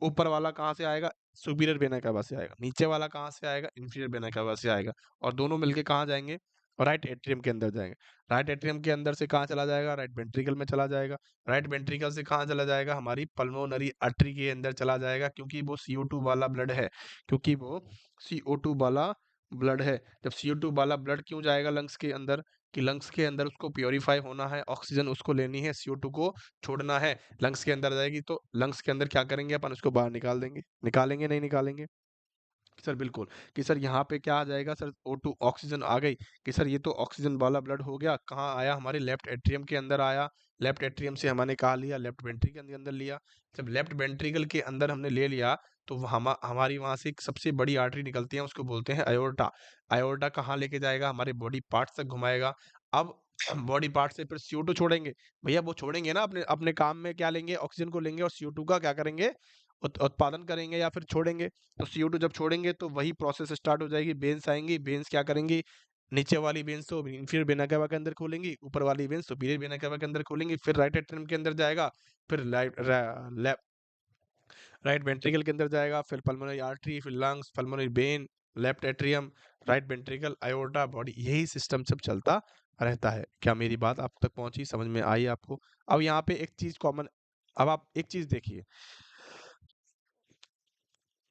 ऊपर वाला कहाँ से आएगा? सुपीरियर वेना कैवा से आएगा। नीचे वाला कहाँ से आएगा? इंफीरियर वेना कैवा से आएगा। और दोनों मिलके कहाँ जाएंगे? राइट एट्रियम के अंदर जाएंगे। राइट एट्रियम के अंदर से कहाँ चला जाएगा? राइट वेंट्रिकल में चला जाएगा। राइट वेंट्रिकल से कहाँ चला जाएगा? हमारी पल्मोनरी आर्टरी के अंदर चला जाएगा, क्योंकि वो CO2 वाला ब्लड है। क्योंकि वो CO2 वाला ब्लड है। जब CO2 वाला ब्लड क्यों जाएगा लंग्स के अंदर? कि लंग्स के अंदर उसको प्योरीफाई होना है, ऑक्सीजन उसको लेनी है, CO2 को छोड़ना है। लंग्स के अंदर जाएगी तो लंग्स के अंदर क्या करेंगे अपन? उसको बाहर निकाल देंगे। निकालेंगे नहीं निकालेंगे? सर बिल्कुल। कि सर यहाँ पे क्या आ जाएगा? सर O2 ऑक्सीजन आ गई। कि सर ये तो ऑक्सीजन वाला ब्लड हो गया। कहाँ आया? हमारे लेफ्ट एट्रियम के अंदर आया। लेफ्ट एट्रियम से हमने कहा लिया? लेफ्ट वेंट्रिकल के अंदर लिया। जब लेफ्ट वेंट्रिकल के अंदर हमने ले लिया तो हमारी वहां से एक सबसे बड़ी आर्टरी निकलती है, उसको बोलते हैं अयोर्टा। अयोर्टा कहाँ लेके जाएगा? हमारे बॉडी पार्ट्स तक घुमाएगा। अब बॉडी पार्ट से फिर CO2 छोड़ेंगे। भैया वो छोड़ेंगे ना, अपने अपने काम में क्या लेंगे? ऑक्सीजन को लेंगे और CO2 का क्या करेंगे? उत्पादन करेंगे या फिर छोड़ेंगे। तो CO2 जब छोड़ेंगे तो वही प्रोसेस स्टार्ट हो जाएगी। बेन्स आएंगी, बेन्स क्या करेंगी? नीचे वाली बेन्स तो इंफीरियर वेना केवा के अंदर खोलेंगी, ऊपर वाली बेन्स सुपीरियर वेना केवा के अंदर खोलेंगी। फिर राइट एट्रियम के अंदर जाएगा, फिर राइट वेंट्रिकल के अंदर जाएगा, फिर पल्मोनरी आर्टरी, फिर lungs, pulmonary vein, left atrium, right ventricle, aorta, body, यही सिस्टम सब चलता रहता है। क्या मेरी बात आप तक पहुंची, समझ में आई आपको? अब यहाँ पे एक चीज कॉमन, अब आप एक चीज देखिए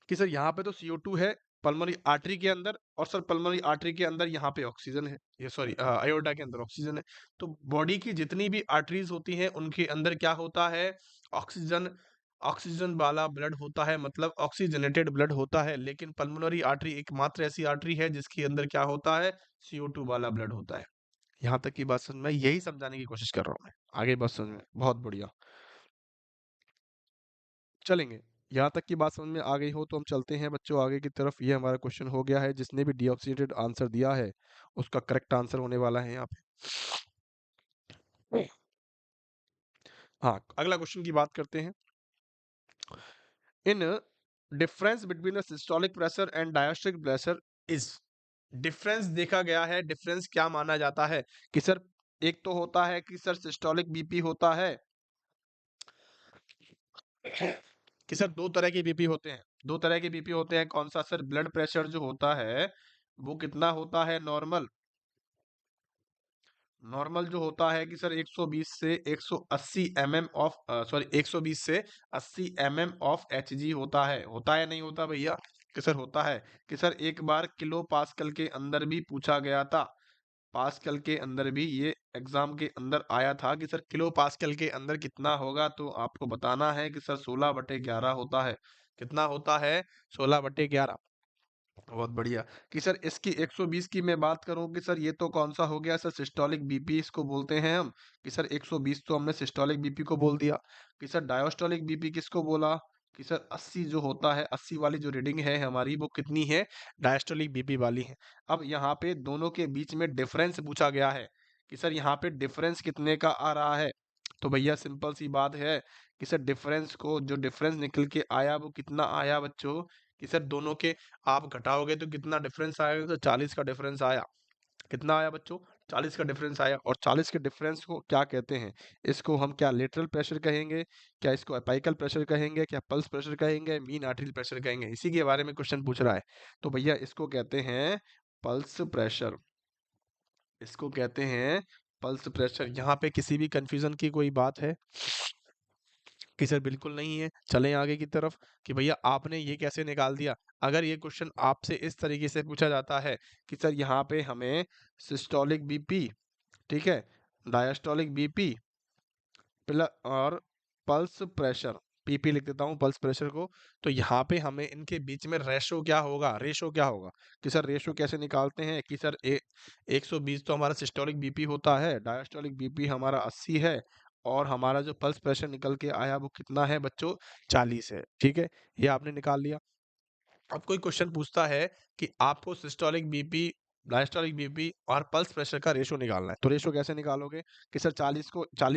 कि सर यहाँ पे तो CO2 है पल्मोनरी आर्टरी के अंदर, और सर पल्मोनरी आर्टरी के अंदर यहाँ पे ऑक्सीजन है, ये सॉरी अयोर्टा के अंदर ऑक्सीजन है। तो बॉडी की जितनी भी आर्टरीज होती हैं उनके अंदर क्या होता है? ऑक्सीजन, ऑक्सीजन वाला ब्लड होता है, मतलब ऑक्सीजनेटेड ब्लड होता है। लेकिन पल्मोनरी आर्टरी एकमात्र ऐसी आर्टरी है जिसके अंदर क्या होता है? CO2 वाला ब्लड होता है। यहाँ तक की बात समझ में, यही समझाने की कोशिश कर रहा हूँ मैं। आगे बात समझ में, बहुत बढ़िया। चलेंगे, यहाँ तक की बात समझ में आ गई हो तो हम चलते हैं बच्चों आगे की तरफ। ये हमारा क्वेश्चन हो गया है। जिसने भी डीऑक्सीडेटेड आंसर दिया है उसका करेक्ट आंसर होने वाला है यहाँ पे। हाँ, अगला क्वेश्चन की बात करते हैं। In difference between systolic pressure and diastolic pressure is, difference देखा गया है। डिफरेंस क्या माना जाता है? कि सर एक तो होता है कि सर सिस्टोलिक बीपी होता है। कि सर दो तरह के बीपी होते हैं, दो तरह के बीपी होते हैं। कौन सा? सर ब्लड प्रेशर जो होता है वो कितना होता है? नॉर्मल, नॉर्मल जो होता है कि सर 120 से 180 mm ऑफ, सॉरी 120 से 80 mm ऑफ Hg होता है नहीं होता भैया? कि सर होता है। कि सर एक बार किलो पास्कल के अंदर भी पूछा गया था, पास्कल के अंदर भी ये एग्जाम के अंदर आया था कि सर किलो पास्कल के अंदर कितना होगा, तो आपको बताना है कि सर 16/11 होता है। कितना होता है? 16/11। बहुत बढ़िया। कि सर इसकी 120 की मैं बात करूं कि सर ये तो कौन सा हो गया सर, सिस्टोलिक बीपी इसको बोलते हैं हम। कि सर 120 तो हमने सिस्टोलिक बीपी को बोल दिया। कि सर डायस्टोलिक बीपी किसको बोला? कि सर 80 जो होता है, 80 वाली जो रीडिंग है हमारी वो कितनी है? डायस्टोलिक बीपी वाली है। अब यहाँ पे दोनों के बीच में डिफरेंस पूछा गया है कि सर यहाँ पे डिफरेंस कितने का आ रहा है। तो भैया सिंपल सी बात है कि सर डिफरेंस को, जो डिफरेंस निकल के आया वो कितना आया बच्चों? कि सर दोनों के आप घटाओगे तो कितना डिफरेंस आएगा? तो 40 का डिफरेंस आया। कितना आया बच्चों? 40 का डिफरेंस आया। और 40 के डिफरेंस को क्या कहते हैं? इसको हम क्या लेटरल प्रेशर कहेंगे, क्या इसको अपाइकल प्रेशर कहेंगे, क्या पल्स प्रेशर कहेंगे, मीन आर्टरियल प्रेशर कहेंगे? इसी के बारे में क्वेश्चन पूछ रहा है। तो भैया इसको कहते हैं पल्स प्रेशर। इसको कहते हैं पल्स प्रेशर। यहाँ पे किसी भी कंफ्यूजन की कोई बात है? कि सर बिल्कुल नहीं है। चलें आगे की तरफ कि भैया आपने ये कैसे निकाल दिया? अगर ये क्वेश्चन आपसे इस तरीके से पूछा जाता है कि सर यहाँ पे हमें सिस्टोलिक बीपी, ठीक है, डायस्टोलिक बीपी और पल्स प्रेशर, पीपी लिख देता हूँ पल्स प्रेशर को। तो यहाँ पे हमें इनके बीच में रेशो क्या होगा? रेशो क्या होगा? कि सर रेशो कैसे निकालते हैं? कि सर 120 तो हमारा सिस्टोलिक बीपी होता है, डायस्टोलिक बीपी हमारा 80 है, और हमारा जो पल्स प्रेशर निकल के आया वो कितना है बच्चों? 40 है। ठीक है, ये आपने निकाल लिया। अब कोई क्वेश्चन पूछता है कि आपको सिस्टोलिक बीपी, डायस्टोलिक बीपी और पल्स प्रेशर का रेशो निकालना है। तो रेशो कैसे निकालोगे? कि सर 40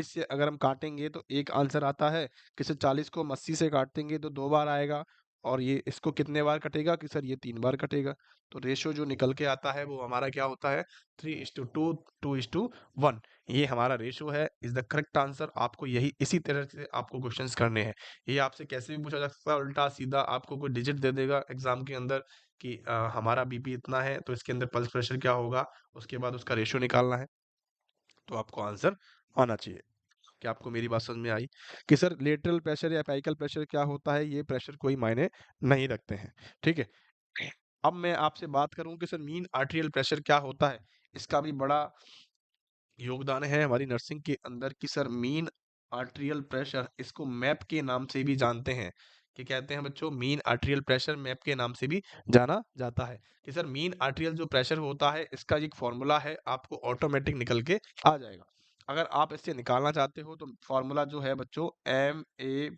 से अगर हम काटेंगे तो एक आंसर आता है। कि सर 40 को हम 80 से काट देंगे तो 2 बार आएगा। और ये इसको कितने बार कटेगा? कि सर ये 3 बार कटेगा। तो रेशो जो निकल के आता है वो हमारा क्या होता है? 3:2, 2:1। ये हमारा रेशो है। Is the correct answer. आपको यही इसी तरह से आपको क्वेश्चंस करने हैं। ये आपसे कैसे भी पूछा जा सकता है, उल्टा सीधा आपको कोई डिजिट दे देगा एग्जाम के अंदर कि हमारा बीपी इतना है तो इसके अंदर पल्स प्रेशर क्या होगा, उसके बाद उसका रेशियो निकालना है। तो आपको आंसर आना चाहिए। क्या आपको मेरी बात समझ में आई? कि सर लेटरल प्रेशर या अपाइकल प्रेशर क्या होता है, ये प्रेशर कोई मायने नहीं रखते हैं। ठीक है। अब मैं आपसे बात करूं कि सर मीन आर्टेरियल प्रेशर क्या होता है। इसका भी बड़ा योगदान है हमारी नर्सिंग के अंदर। कि सर मीन आर्टेरियल प्रेशर, इसको मैप के नाम से भी जानते हैं। कि कहते हैं बच्चों, मीन आर्टेरियल प्रेशर मैप के नाम से भी जाना जाता है। कि सर मीन आर्टेरियल जो प्रेशर होता है इसका एक फॉर्मूला है, आपको ऑटोमेटिक निकल के आ जाएगा। अगर आप इससे निकालना चाहते हो तो फॉर्मूला जो है बच्चों MAP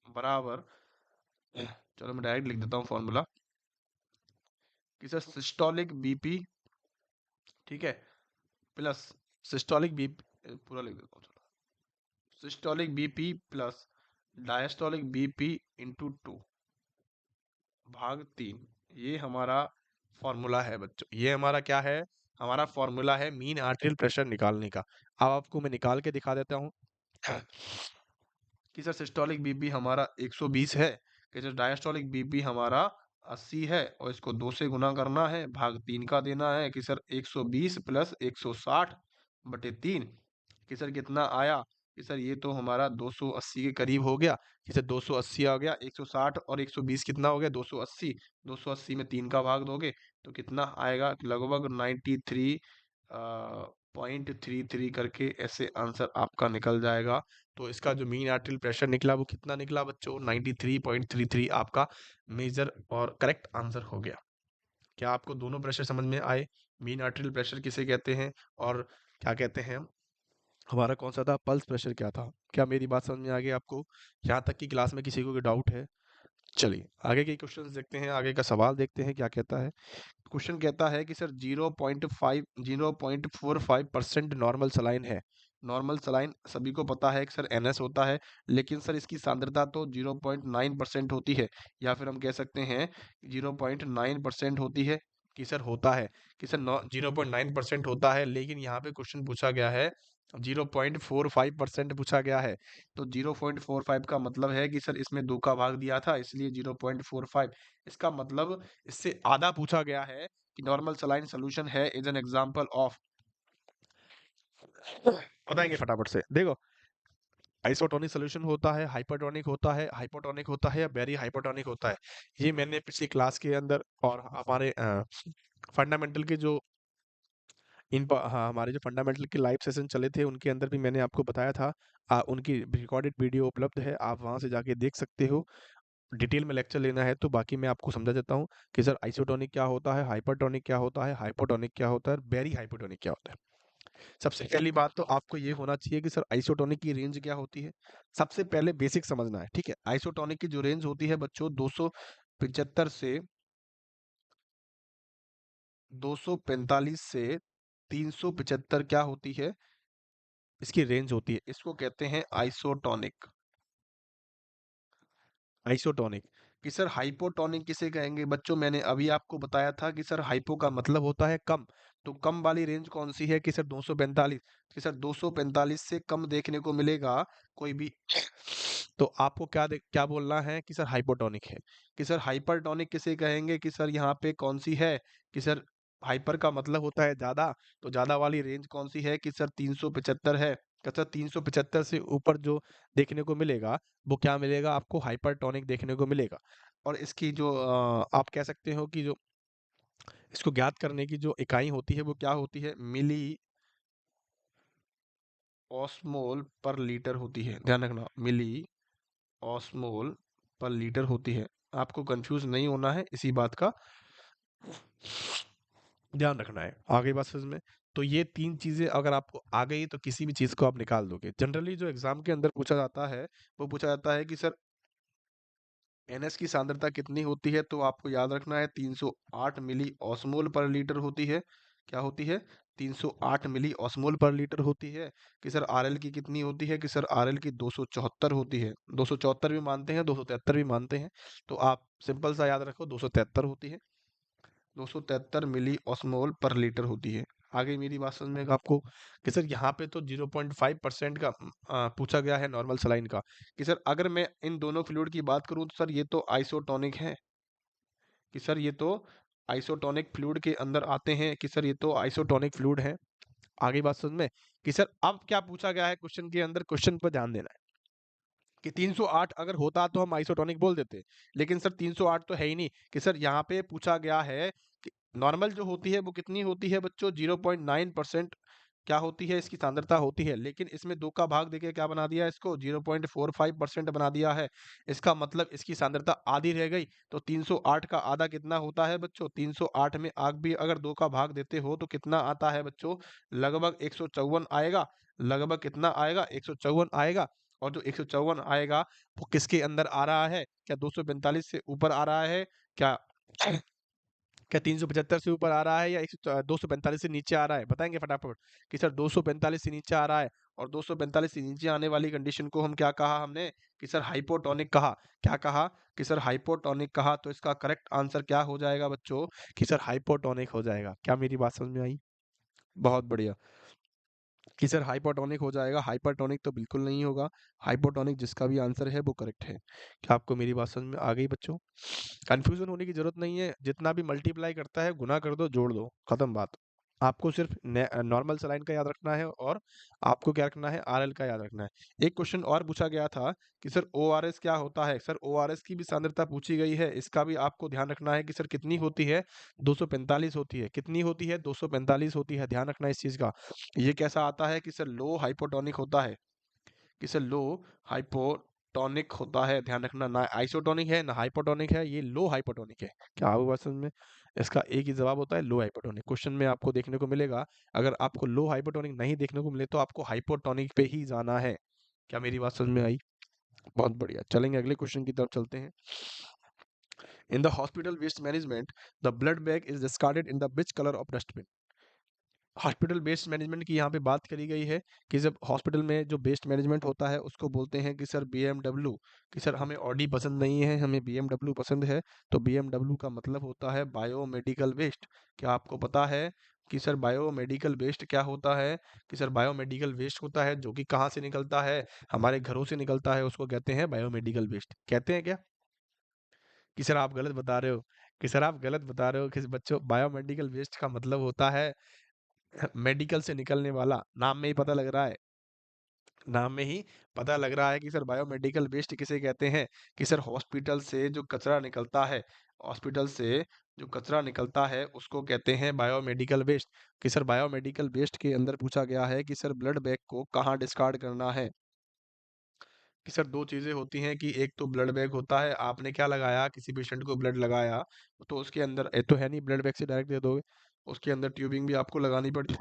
बराबर, चलो मैं डायरेक्ट लिख देता हूँ फॉर्मूला। कि सर सिस्टोलिक बीपी, ठीक है, प्लस सिस्टोलिक बीपी, पूरा लिख देता हूँ, systolic BP plus diastolic BP into 2/3। ये हमारा फॉर्मूला है बच्चों। ये हमारा क्या है? हमारा फॉर्मूला है मीन आर्टेरियल प्रेशर निकालने का। अब आपको मैं निकाल के दिखा देता हूँ। कि सर सिस्टोलिक बीपी हमारा 120 है। कि सर डायस्टोलिक बीपी हमारा 80 है, और इसको 2 से गुना करना है, भाग 3 का देना है। कि सर 120 प्लस 160/3। कि सर कितना आया? कि सर ये तो हमारा 280 के करीब हो गया। कि सर 280 आ गया। 160 और 120 कितना हो गया? 280। 280 में 3 का भाग दोगे तो कितना आएगा? लगभग 93.33 करके ऐसे आंसर आपका निकल जाएगा। तो इसका जो मीन आर्टेरियल प्रेशर निकला वो कितना निकला बच्चों? 93.33 आपका मेजर और करेक्ट आंसर हो गया। क्या आपको दोनों प्रेशर समझ में आए? मीन आर्टेरियल प्रेशर किसे कहते हैं और क्या कहते हैं हम, हमारा कौन सा था, पल्स प्रेशर क्या था? क्या मेरी बात समझ में आ गई आपको? यहाँ तक कि क्लास में किसी को कोई डाउट है? चलिए आगे के क्वेश्चंस देखते हैं, आगे का सवाल देखते हैं क्या कहता है। क्वेश्चन कहता है कि सर 0.45% नॉर्मल सलाइन है। नॉर्मल सलाइन सभी को पता है कि सर NS होता है, लेकिन सर इसकी सांद्रता तो 0.9% होती है, या फिर हम कह सकते हैं 0.9% होती है। कि सर होता है, कि सर 0.9% होता है, लेकिन यहाँ पे क्वेश्चन पूछा गया है 0.45% पूछा गया है। तो 0.45 का मतलब है कि सर इसमें 2 का भाग दिया था, इसलिए 0.45। इसका मतलब इससे आधा पूछा गया है कि नॉर्मल सलाइन सॉल्यूशन है इज एन एग्जांपल ऑफ। बताएंगे फटाफट से, देखो आइसोटोनिक सॉल्यूशन होता है, हाइपरटोनिक होता है, हाइपोटोनिक होता है या वेरी हाइपोटोनिक होता है। ये मैंने पिछली क्लास के अंदर और हमारे फंडामेंटल के जो हाँ, हमारे जो फंडामेंटल के लाइव सेशन चले थे उनके अंदर भी मैंने आपको बताया था। उनकी रिकॉर्डेड वीडियो उपलब्ध है, आप वहाँ से जाके देख सकते हो। डिटेल में लेक्चर लेना है तो बाकी मैं आपको समझा देता हूँ कि सर आइसोटोनिक क्या होता है, हाइपरटोनिक क्या होता है, हाइपोटोनिक क्या होता है और बेरी हाइपोटोनिक क्या होता है। सबसे पहली बात तो आपको ये होना चाहिए कि सर आइसोटोनिक की रेंज क्या होती है। सबसे पहले बेसिक समझना है, ठीक है। आइसोटोनिक की जो रेंज होती है बच्चों 275 से 245 से 375 क्या होती है, इसकी रेंज होती है। इसको कहते हैं आइसोटोनिक। आइसोटोनिक कि सर हाइपोटोनिक किसे कहेंगे बच्चों, मैंने अभी आपको बताया था कि सर हाइपो का मतलब होता है कम। तो कम वाली रेंज कौन सी है कि सर 245, कि सर 245 से कम देखने को मिलेगा कोई भी तो आपको क्या बोलना है कि सर हाइपोटोनिक है। कि सर हाइपरटोनिक किसे कहेंगे कि सर यहाँ पे कौन सी है कि सर हाइपर का मतलब होता है ज्यादा, तो ज्यादा वाली रेंज कौन सी है कि सर 375 है। कि सर 375 से ऊपर जो देखने को मिलेगा वो क्या मिलेगा आपको, हाइपरटोनिक देखने को मिलेगा। और इसकी जो आप कह सकते हो कि जो इसको ज्ञात करने की जो इकाई होती है वो क्या होती है, मिली ऑस्मोल पर लीटर होती है। ध्यान रखना, मिली ऑस्मोल पर लीटर होती है। आपको कंफ्यूज नहीं होना है, इसी बात का ध्यान रखना है। आगे बात समझ में। तो ये तीन चीजें अगर आपको आ गई तो किसी भी चीज को आप निकाल दोगे। जनरली जो एग्जाम के अंदर पूछा जाता है वो पूछा जाता है कि सर एनएस की सांद्रता कितनी होती है, तो आपको याद रखना है 308 मिली ऑस्मोल पर लीटर होती है। क्या होती है, 308 मिली ऑस्मोल पर लीटर होती है। कि सर आरएल की कितनी होती है, कि सर आरएल की 274 होती है। 274 भी मानते हैं, 273 भी मानते हैं, तो आप सिंपल सा याद रखो 273 होती है। 273 मिली ऑस्मोल पर लीटर होती है। आगे मेरी बात समझ में आपको कि सर यहाँ पे तो 0.5% का पूछा गया है नॉर्मल सलाइन का। कि सर अगर मैं इन दोनों फ्लूइड की बात करूं तो सर ये तो आइसोटोनिक है। कि सर ये तो आइसोटोनिक फ्लूइड के अंदर आते हैं। कि सर ये तो आइसोटोनिक फ्लूइड है। आगे बात समझ में। कि सर अब क्या पूछा गया है क्वेश्चन के अंदर, क्वेश्चन पर ध्यान देना है कि 308 अगर होता तो हम आइसोटोनिक बोल देते, लेकिन सर 308 तो है ही नहीं। कि सर यहाँ पे पूछा गया है कि नॉर्मल जो होती है वो कितनी होती है बच्चों, 0.9% क्या होती है इसकी सांद्रता होती है, लेकिन इसमें दो का भाग देके क्या बना दिया, इसको 0.45% बना दिया है। इसका मतलब इसकी सांद्रता आधी रह गई। तो 308 का आधा कितना होता है बच्चों, 308 में आग भी अगर दो का भाग देते हो तो कितना आता है बच्चों, लगभग 154 आएगा। लगभग कितना आएगा, 154 आएगा। और जो 154 आएगा वो किसके अंदर आ रहा है, क्या 245 से ऊपर आ रहा है, क्या क्या 375 से ऊपर आ रहा है, या 245 से नीचे आ रहा है, बताएंगे फटाफट। कि सर 245 से नीचे आ रहा है। और 245 से नीचे आने वाली कंडीशन को हम क्या कहा हमने, कि सर हाइपोटोनिक कहा। क्या कहा, कि सर हाइपोटोनिक कहा। तो इसका करेक्ट आंसर क्या हो जाएगा बच्चों, कि सर हाइपोटोनिक हो जाएगा। क्या मेरी बात समझ में आई, बहुत बढ़िया। कि सर हाइपोटोनिक हो जाएगा, हाइपरटोनिक तो बिल्कुल नहीं होगा। हाइपोटोनिक जिसका भी आंसर है वो करेक्ट है। क्या आपको मेरी बात समझ में आ गई बच्चों, कंफ्यूजन होने की जरूरत नहीं है। जितना भी मल्टीप्लाई करता है गुना कर दो, जोड़ दो, खत्म बात। आपको सिर्फ नॉर्मल सलाइन का याद रखना है और आपको क्या रखना है, आरएल का याद रखना है। एक क्वेश्चन और पूछा गया था कि सर ओआरएस क्या होता है। सर ओआरएस की भी सांद्रता पूछी गई है, इसका भी आपको ध्यान रखना है कि सर कितनी होती है, 245 होती है। कितनी होती है, 245 होती है। ध्यान रखना इस चीज का। ये कैसा आता है कि सर लो हाइपोटोनिक होता है। कि सर लो हाइपोटोनिक होता है। ध्यान रखना, ना आइसोटोनिक है ना हाइपोटोनिक है, ये लो हाइपोटोनिक है। क्या आपको बात समझ में, इसका एक ही जवाब होता है, लो हाइपोटोनिक। क्वेश्चन में आपको देखने को मिलेगा, अगर आपको लो हाइपोटोनिक नहीं देखने को मिले तो आपको हाइपोटोनिक पे ही जाना है। क्या मेरी बात समझ में आई, बहुत बढ़िया। चलेंगे अगले क्वेश्चन की तरफ चलते हैं। In the hospital waste management the blood bag is discarded in the which colour of dustbin. Hospital based management की यहाँ पे बात करी गई है कि जब हॉस्पिटल में जो बेस्ड मैनेजमेंट होता है उसको बोलते हैं कि सर बीएमडब्ल्यू। कि सर हमें ऑडी पसंद नहीं है, हमें बीएमडब्ल्यू पसंद है। तो बीएमडब्ल्यू का मतलब होता है बायोमेडिकल वेस्ट। क्या आपको पता है कि सर बायोमेडिकल वेस्ट क्या होता है, कि सर बायोमेडिकल वेस्ट होता है जो कि कहाँ से निकलता है, हमारे घरों से निकलता है, उसको कहते हैं बायोमेडिकल वेस्ट। कहते हैं क्या, कि सर आप गलत बता रहे हो। कि सर आप गलत बता रहे हो कि बच्चों, बायोमेडिकल वेस्ट का मतलब होता है मेडिकल से निकलने वाला, नाम में ही पता लग रहा है। नाम में ही पता लग रहा है कि सर बायोमेडिकल वेस्ट किसे कहते हैं कि सर हॉस्पिटल से जो कचरा निकलता है, हॉस्पिटल से जो कचरा निकलता है उसको कहते हैं बायोमेडिकल वेस्ट। कि सर बायोमेडिकल वेस्ट के अंदर पूछा गया है कि सर ब्लड बैग को कहाँ डिस्कार्ड करना है। कि सर दो चीजें होती हैं कि एक तो ब्लड बैग होता है, आपने क्या लगाया, किसी पेशेंट को ब्लड लगाया तो उसके अंदर ये तो है नहीं ब्लड बैग से डायरेक्ट दे दोगे, उसके अंदर ट्यूबिंग भी आपको लगानी पड़ेगी,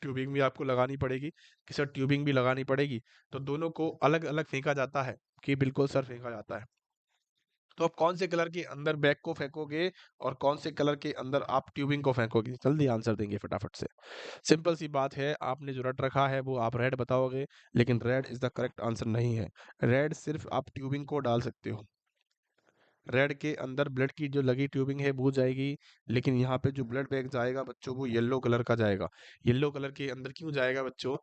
ट्यूबिंग भी आपको लगानी पड़ेगी। कि सर ट्यूबिंग भी लगानी पड़ेगी, तो दोनों को अलग अलग फेंका जाता है। कि बिल्कुल सर फेंका जाता है। तो आप कौन से कलर के अंदर बैग को फेंकोगे और कौन से कलर के अंदर आप ट्यूबिंग को फेंकोगे, जल्दी आंसर देंगे फटाफट से। सिंपल सी बात है, आपने जो रट रखा है वो आप रेड बताओगे, लेकिन red is the correct answer नहीं है। रेड सिर्फ आप ट्यूबिंग को डाल सकते हो, रेड के अंदर ब्लड की जो लगी ट्यूबिंग है वो जाएगी, लेकिन यहाँ पे जो ब्लड बैग जाएगा बच्चों वो येलो कलर का जाएगा। येलो कलर के अंदर क्यों जाएगा बच्चों,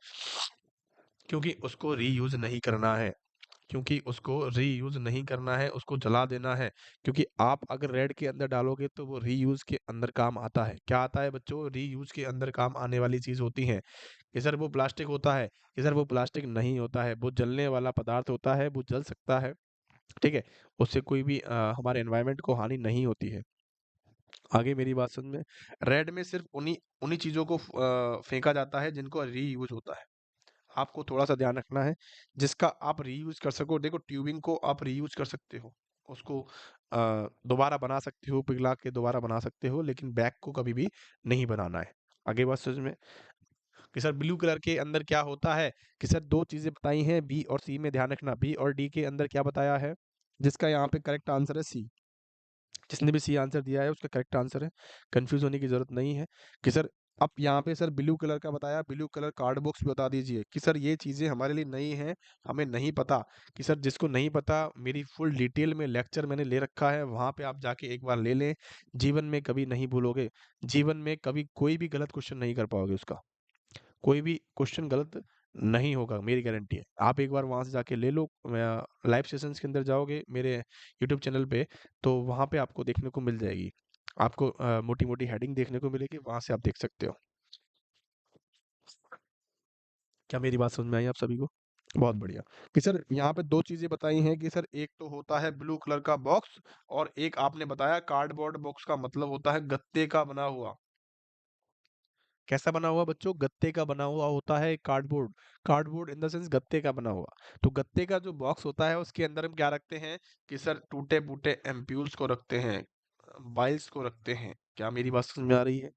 क्योंकि उसको रीयूज नहीं करना है, क्योंकि उसको रीयूज नहीं करना है, उसको जला देना है। क्योंकि आप अगर रेड के अंदर डालोगे तो वो रीयूज के अंदर काम आता है। क्या आता है बच्चों, रीयूज के अंदर काम आने वाली चीज होती है। कि सर वो प्लास्टिक होता है, कि सर वो प्लास्टिक नहीं होता है, वो जलने वाला पदार्थ होता है, वो जल सकता है, ठीक है, उससे कोई भी हमारे एनवायरनमेंट को हानि नहीं होती है। आगे मेरी बात समझ में, रेड में सिर्फ उन्हीं उन्हीं चीजों को फेंका जाता है जिनको रीयूज होता है। आपको थोड़ा सा ध्यान रखना है, जिसका आप रीयूज कर सको। देखो ट्यूबिंग को आप रीयूज कर सकते हो, उसको दोबारा बना सकते हो, पिघला के दोबारा बना सकते हो, लेकिन बैग को कभी भी नहीं बनाना है। आगे बात समझ में, कि सर ब्लू कलर के अंदर क्या होता है। कि सर दो चीजें बताई हैं, बी और सी में ध्यान रखना, बी और डी के अंदर क्या बताया है, जिसका यहाँ पे करेक्ट आंसर है सी। जिसने भी सी आंसर दिया है उसका करेक्ट आंसर है, कंफ्यूज होने की जरूरत नहीं है। कि सर अब यहाँ पे सर ब्लू कलर का बताया, ब्लू कलर कार्ड बॉक्स बता दीजिए। कि सर ये चीजें हमारे लिए नई हैं, हमें नहीं पता। कि सर जिसको नहीं पता, मेरी फुल डिटेल में लेक्चर मैंने ले रखा है, वहां पे आप जाके एक बार ले लें, जीवन में कभी नहीं भूलोगे, जीवन में कभी कोई भी गलत क्वेश्चन नहीं कर पाओगे उसका, कोई भी क्वेश्चन गलत नहीं होगा, मेरी गारंटी है। आप एक बार वहां से जाके ले लो, लाइव सेशंस के अंदर जाओगे मेरे यूट्यूब चैनल पे, तो वहां पे आपको देखने को मिल जाएगी, आपको मोटी मोटी हेडिंग देखने को मिलेगी, वहां से आप देख सकते हो। क्या मेरी बात समझ में आई आप सभी को, बहुत बढ़िया। कि सर यहाँ पे दो चीजें बताई हैं, कि सर एक तो होता है ब्लू कलर का बॉक्स, और एक आपने बताया कार्डबोर्ड बॉक्स का मतलब होता है गत्ते का बना हुआ। कैसा बना हुआ बच्चों, गत्ते का बना हुआ होता है cardboard, cardboard in the sense गत्ते का बना हुआ। तो गत्ते का जो बॉक्स होता है उसके अंदर हम क्या रखते हैं, कि सर टूटे फूटे एम्प्यूल्स को रखते हैं, बाइल्स को रखते हैं। क्या मेरी बात समझ में आ रही है।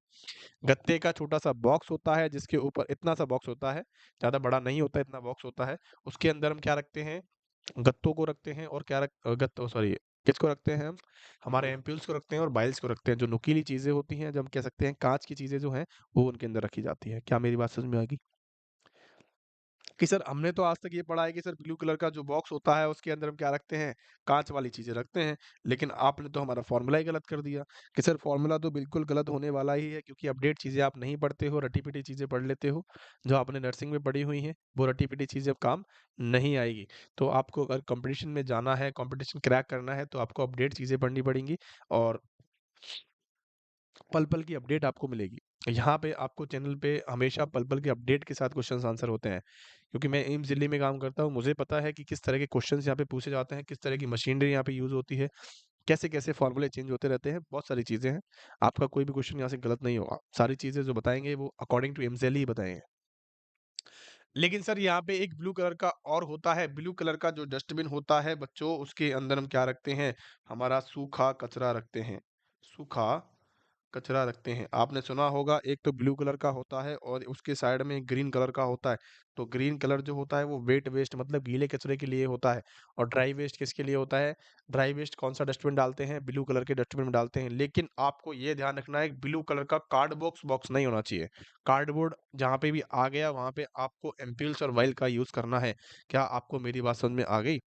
गत्ते का छोटा सा बॉक्स होता है, जिसके ऊपर इतना सा बॉक्स होता है, ज्यादा बड़ा नहीं होता, इतना बॉक्स होता है। उसके अंदर हम क्या रखते हैं, गत्तों को रखते हैं, और क्या गत्तों सॉरी, किसको रखते हैं हम, हमारे एम्प्यूल्स को रखते हैं और बाइल्स को रखते हैं। जो नुकीली चीजें होती हैं, जो हम कह सकते हैं कांच की चीजें जो हैं, वो उनके अंदर रखी जाती है। क्या मेरी बात समझ में आ गई। कि सर हमने तो आज तक ये पढ़ा है कि सर ब्लू कलर का जो बॉक्स होता है उसके अंदर हम क्या रखते हैं, कांच वाली चीजें रखते हैं, लेकिन आपने तो हमारा फॉर्मूला ही गलत कर दिया। कि सर फॉर्मूला तो बिल्कुल गलत होने वाला ही है, क्योंकि अपडेट चीजें आप नहीं पढ़ते हो, रटी पिटी चीजें पढ़ लेते हो, जो आपने नर्सिंग में पढ़ी हुई हैं वो रटी पिटी चीजें अब काम नहीं आएगी। तो आपको अगर कंपटीशन में जाना है, कंपटीशन क्रैक करना है, तो आपको अपडेट चीजें पढ़नी पड़ेंगी, और पल पल की अपडेट आपको मिलेगी। यहाँ पे आपको चैनल पे हमेशा पल पल के अपडेट के साथ क्वेश्चंस आंसर होते हैं, क्योंकि मैं एम्स दिल्ली में काम करता हूँ, मुझे पता है कि किस तरह के क्वेश्चंस यहाँ पे पूछे जाते हैं, किस तरह की मशीनरी यहाँ पे यूज होती है, कैसे कैसे फॉर्मूले चेंज होते रहते हैं, बहुत सारी चीजें हैं। आपका कोई भी क्वेश्चन यहाँ से गलत नहीं होगा, सारी चीजें जो बताएंगे वो अकॉर्डिंग टू एमसेल ही बताएंगे। लेकिन सर यहाँ पे एक ब्लू कलर का और होता है, ब्लू कलर का जो डस्टबिन होता है बच्चों, उसके अंदर हम क्या रखते हैं, हमारा सूखा कचरा रखते हैं, सूखा कचरा रखते हैं। आपने सुना होगा, एक तो ब्लू कलर का होता है और उसके साइड में ग्रीन कलर का होता है। तो ग्रीन कलर जो होता है वो वेट वेस्ट मतलब गीले कचरे के लिए होता है, और ड्राई वेस्ट किसके लिए होता है, ड्राई वेस्ट कौन सा डस्टबिन डालते हैं, ब्लू कलर के डस्टबिन में डालते हैं। लेकिन आपको ये ध्यान रखना है, ब्लू कलर का कार्ड बॉक्स बॉक्स नहीं होना चाहिए। कार्डबोर्ड जहाँ पे भी आ गया वहां पे आपको एम्प्यूल्स और वाइल का यूज करना है। क्या आपको मेरी बात समझ में आ गई।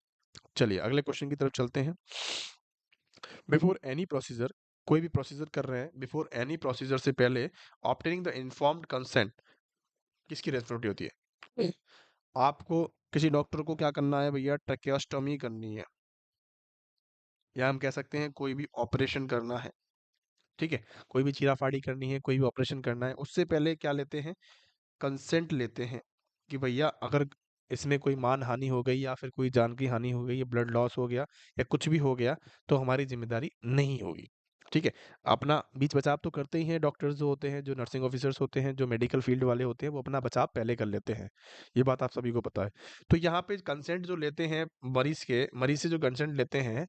चलिए अगले क्वेश्चन की तरफ चलते हैं। बिफोर एनी प्रोसीजर, कोई भी प्रोसीजर कर रहे हैं, बिफोर एनी प्रोसीजर से पहले ऑब्टेनिंग द इन्फॉर्म्ड कंसेंट किसकी रेस्पॉन्सिबिलिटी होती है। आपको किसी डॉक्टर को क्या करना है भैया, ट्रैकेस्टोमी करनी है, या हम कह सकते हैं कोई भी ऑपरेशन करना है, ठीक है, कोई भी चीरा फाड़ी करनी है, कोई भी ऑपरेशन करना है, उससे पहले क्या लेते हैं, कंसेंट लेते हैं। कि भैया अगर इसमें कोई मान हानि हो गई या फिर कोई जान की हानि हो गई या ब्लड लॉस हो गया या कुछ भी हो गया तो हमारी जिम्मेदारी नहीं होगी। ठीक है, अपना बीच बचाव तो करते ही हैं डॉक्टर्स जो होते हैं, जो नर्सिंग ऑफिसर्स होते हैं, जो मेडिकल फील्ड वाले होते हैं, वो अपना बचाव पहले कर लेते हैं। ये बात आप सभी को पता है। तो यहाँ पे कंसेंट जो लेते हैं मरीज से जो कंसेंट लेते हैं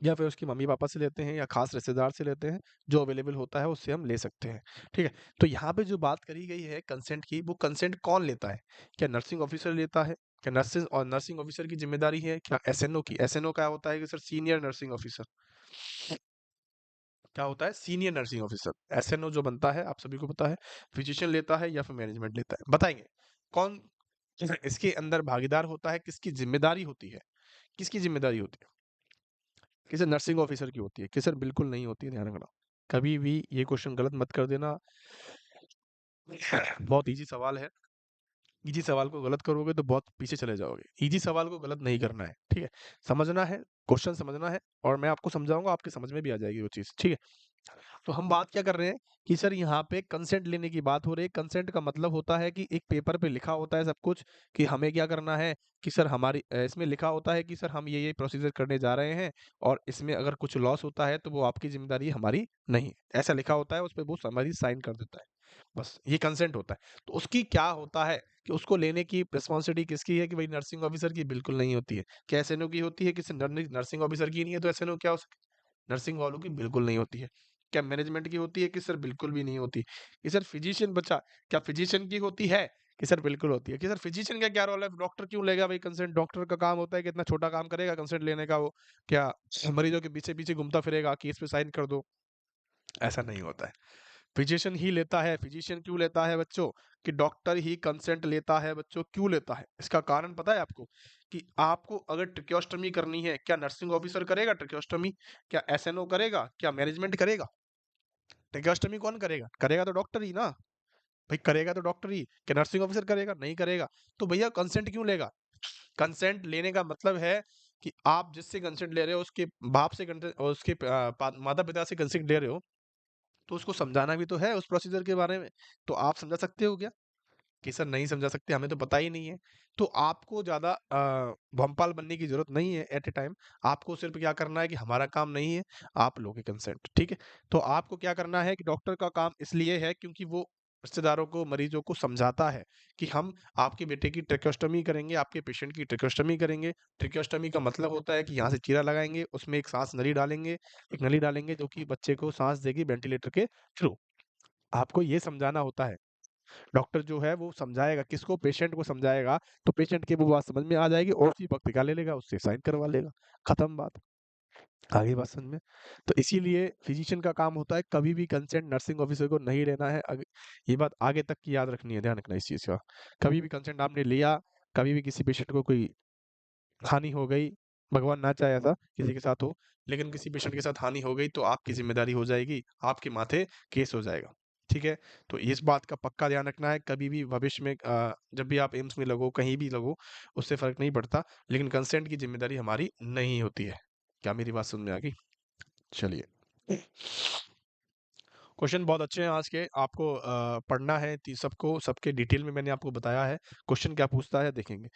या फिर उसके मम्मी-पापा से लेते हैं या ख़ास रिश्तेदार से लेते हैं, जो अवेलेबल होता है उससे हम ले सकते हैं, ठीक है? तो यहाँ पे जो बात करी गई है कंसेंट की, वो कंसेंट कौन लेता है? क्या नर्सिंग ऑफ़िसर लेता है? क्या नर्सिंग ऑफ़िसर की ज़िम्मेदारी है? क्या एसएनओ की? एसएनओ क्या होता है कि सर सीनियर नर्सिंग ऑफ़िसर। क्या होता है? Senior nursing officer. एसएनओ जो बनता है आप सभी को पता है, फिजिशियन लेता है या फिर मैनेजमेंट लेता है। बताएँगे, कौन इसके अंदर भागीदार होता है? किसकी ज़िम्मेदारी होती है? किसकी ज़िम्मेदारी होती है? किसी नर्सिंग ऑफिसर की होती है कि सर बिल्कुल नहीं होती है, ध्यान रखना। कभी भी ये क्वेश्चन गलत मत कर देना। बहुत इजी सवाल है। इजी सवाल को गलत करोगे तो बहुत पीछे चले जाओगे। इजी सवाल को गलत नहीं करना है, ठीक है? समझना है, क्वेश्चन समझना है और मैं आपको समझाऊँगा, आपके समझ में भी आ जाएगी वो चीज़, ठीक है? तो हम बात क्या कर रहे हैं कि सर यहाँ पे कंसेंट लेने की बात हो रही है। कंसेंट का मतलब होता है कि एक पेपर पे लिखा होता है सब कुछ कि हमें क्या करना है कि सर इसमें लिखा होता है कि सर हम ये प्रोसीजर करने जा रहे हैं और इसमें अगर कुछ लॉस होता है तो वो आपकी ज़िम्मेदारी हमारी नहीं है। ऐसा लिखा होता है, उसपे वो मरीज़ साइन कर देता है। बस ये कंसेंट होता है। तो उसकी क्या होता है कि उसको लेने की रिस्पॉन्सिबिलिटी किसकी है कि भई नर्सिंग ऑफिसर की बिल्कुल नहीं होती है। क्या एसएनओ की होती है? किसी नर्सिंग ऑफिसर की नहीं है तो एसएनओ क्या हो नर्सिंग वालों की बिल्कुल नहीं होती है। क्या मैनेजमेंट की होती है? कि सर बिल्कुल भी नहीं होती। कि सर फिजिशियन बचा, क्या फिजिशियन की होती है? कि सर बिल्कुल होती है। कि सर फिजिशियन का क्या रोल है? डॉक्टर क्यों लेगा भाई कंसल्ट? डॉक्टर का काम होता है कि इतना छोटा काम करेगा कंसल्ट लेने का वो? क्या मरीजों के पीछे-पीछे घूमता फिरेगा कि इस पे साइन कर दो? ऐसा नहीं होता है। फिजिशियन ही लेता है। फिजिशियन क्यों लेता है बच्चों? कि डॉक्टर ही कंसेंट लेता है बच्चों। क्यों लेता है? इसका कारण पता है आपको? कि आपको अगर ट्रेकियोस्टोमी करनी है, क्या नर्सिंग ऑफिसर करेगा ट्रेकियोस्टोमी? क्या एसएनओ करेगा? क्या मैनेजमेंट करेगा? ट्रेकियोस्टोमी कौन करेगा? करेगा तो डॉक्टर ही ना। भाई करेगा तो डॉक्टर ही। क्या नर्सिंग ऑफिसर करेगा? नहीं करेगा। तो भैया कंसेंट क्यों लेगा? कंसेंट लेने का मतलब है कि आप जिससे कंसेंट ले रहे हो उसके बाप से उसके माता पिता से कंसेंट ले रहे हो तो उसको समझाना भी तो है उस प्रोसीजर के बारे में। तो आप समझा सकते हो क्या? कि सर नहीं समझा सकते, हमें तो पता ही नहीं है। तो आपको ज़्यादा भोंपाल बनने की ज़रूरत नहीं है एट अ टाइम। आपको सिर्फ़ क्या करना है कि हमारा काम नहीं है, आप लोगे कंसेंट, ठीक है? तो आपको क्या करना है कि डॉक्टर का काम इसलिए है क्योंकि वो रिश्तेदारों को, मरीज़ों को समझाता है कि हम आपके बेटे की ट्रेकोस्टोमी करेंगे, आपके पेशेंट की ट्रेकोस्टोमी करेंगे। ट्रेकोस्टोमी का मतलब होता है कि यहाँ से चीरा लगाएँगे, उसमें एक नली डालेंगे जो कि बच्चे को साँस देगी वेंटिलेटर के थ्रू। आपको ये समझाना होता है। डॉक्टर जो है वो समझाएगा किसको? पेशेंट को समझाएगा, तो पेशेंट की वो बात समझ में आ जाएगी और उसी वक़्त क्या ले लेगा? उससे साइन करवा लेगा, खत्म बात। आ गई बात समझ में? तो इसीलिए फिजिशियन का काम होता है कभी भी कंसेंट नर्सिंग ऑफिसर को नहीं लेना है। ये बात आगे तक की याद रखनी है, ध्यान रखना इस चीज़ का। कभी भी कंसेंट आपने लिया, कभी भी किसी पेशेंट को कोई हानि हो गई, भगवान ना चाहे ऐसा किसी के साथ हो, लेकिन किसी पेशेंट के साथ हानि हो गई तो आपकी ज़िम्मेदारी हो जाएगी, आपके माथे केस हो जाएगा, ठीक है? तो इस बात का पक्का ध्यान रखना है कभी भी भविष्य में जब भी आप एम्स में लगो, कहीं भी लगो, उससे फ़र्क नहीं पड़ता, लेकिन कंसेंट की ज़िम्मेदारी हमारी नहीं होती है। क्या मेरी बात समझ में आ गई? चलिए। क्वेश्चन बहुत अच्छे हैं आज के, आपको पढ़ना है सबको, सबके डिटेल में मैंने आपको बताया है। क्वेश्चन क्या पूछता है देखेंगे।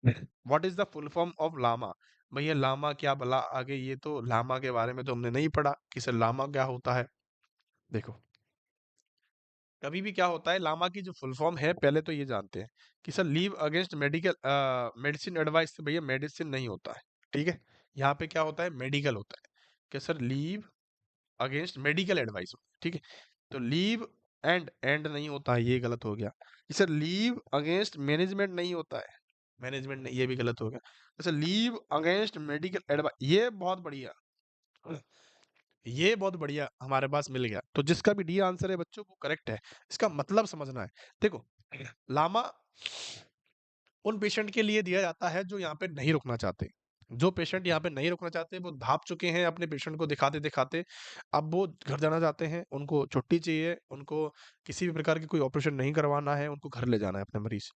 What is the full form of LAMA? भैया लामा क्या भला आगे, ये तो लामा के बारे में तो हमने नहीं पढ़ा कि सर लामा क्या होता है। देखो, कभी भी क्या होता है, लामा की जो फुल फॉर्म है पहले तो ये जानते हैं कि sir leave against medicine advice. भैया मेडिसिन नहीं होता है, ठीक है? यहाँ पे क्या होता है? मेडिकल होता है कि sir leave against medical advice होता है, ठीक है? तो लीव एंड नहीं होता है, ये गलत हो गया। कि सर लीव अगेंस्ट मैनेजमेंट नहीं होता है, मैनेजमेंट नहीं, ये भी गलत हो गया। अच्छा, लीव अगेंस्ट मेडिकल एडवाइस, ये बहुत बढ़िया, ये बहुत बढ़िया हमारे पास मिल गया। तो जिसका भी डी आंसर है बच्चों वो करेक्ट है। इसका मतलब समझना है। देखो, लामा उन पेशेंट के लिए दिया जाता है जो यहाँ पे नहीं रुकना चाहते। जो पेशेंट यहाँ पे नहीं रुकना चाहते वो भाग चुके हैं अपने पेशेंट को दिखाते-दिखाते। अब वो घर जाना चाहते हैं, उनको छुट्टी चाहिए, उनको किसी भी प्रकार की कोई ऑपरेशन नहीं करवाना है, उनको घर ले जाना है अपने मरीज़।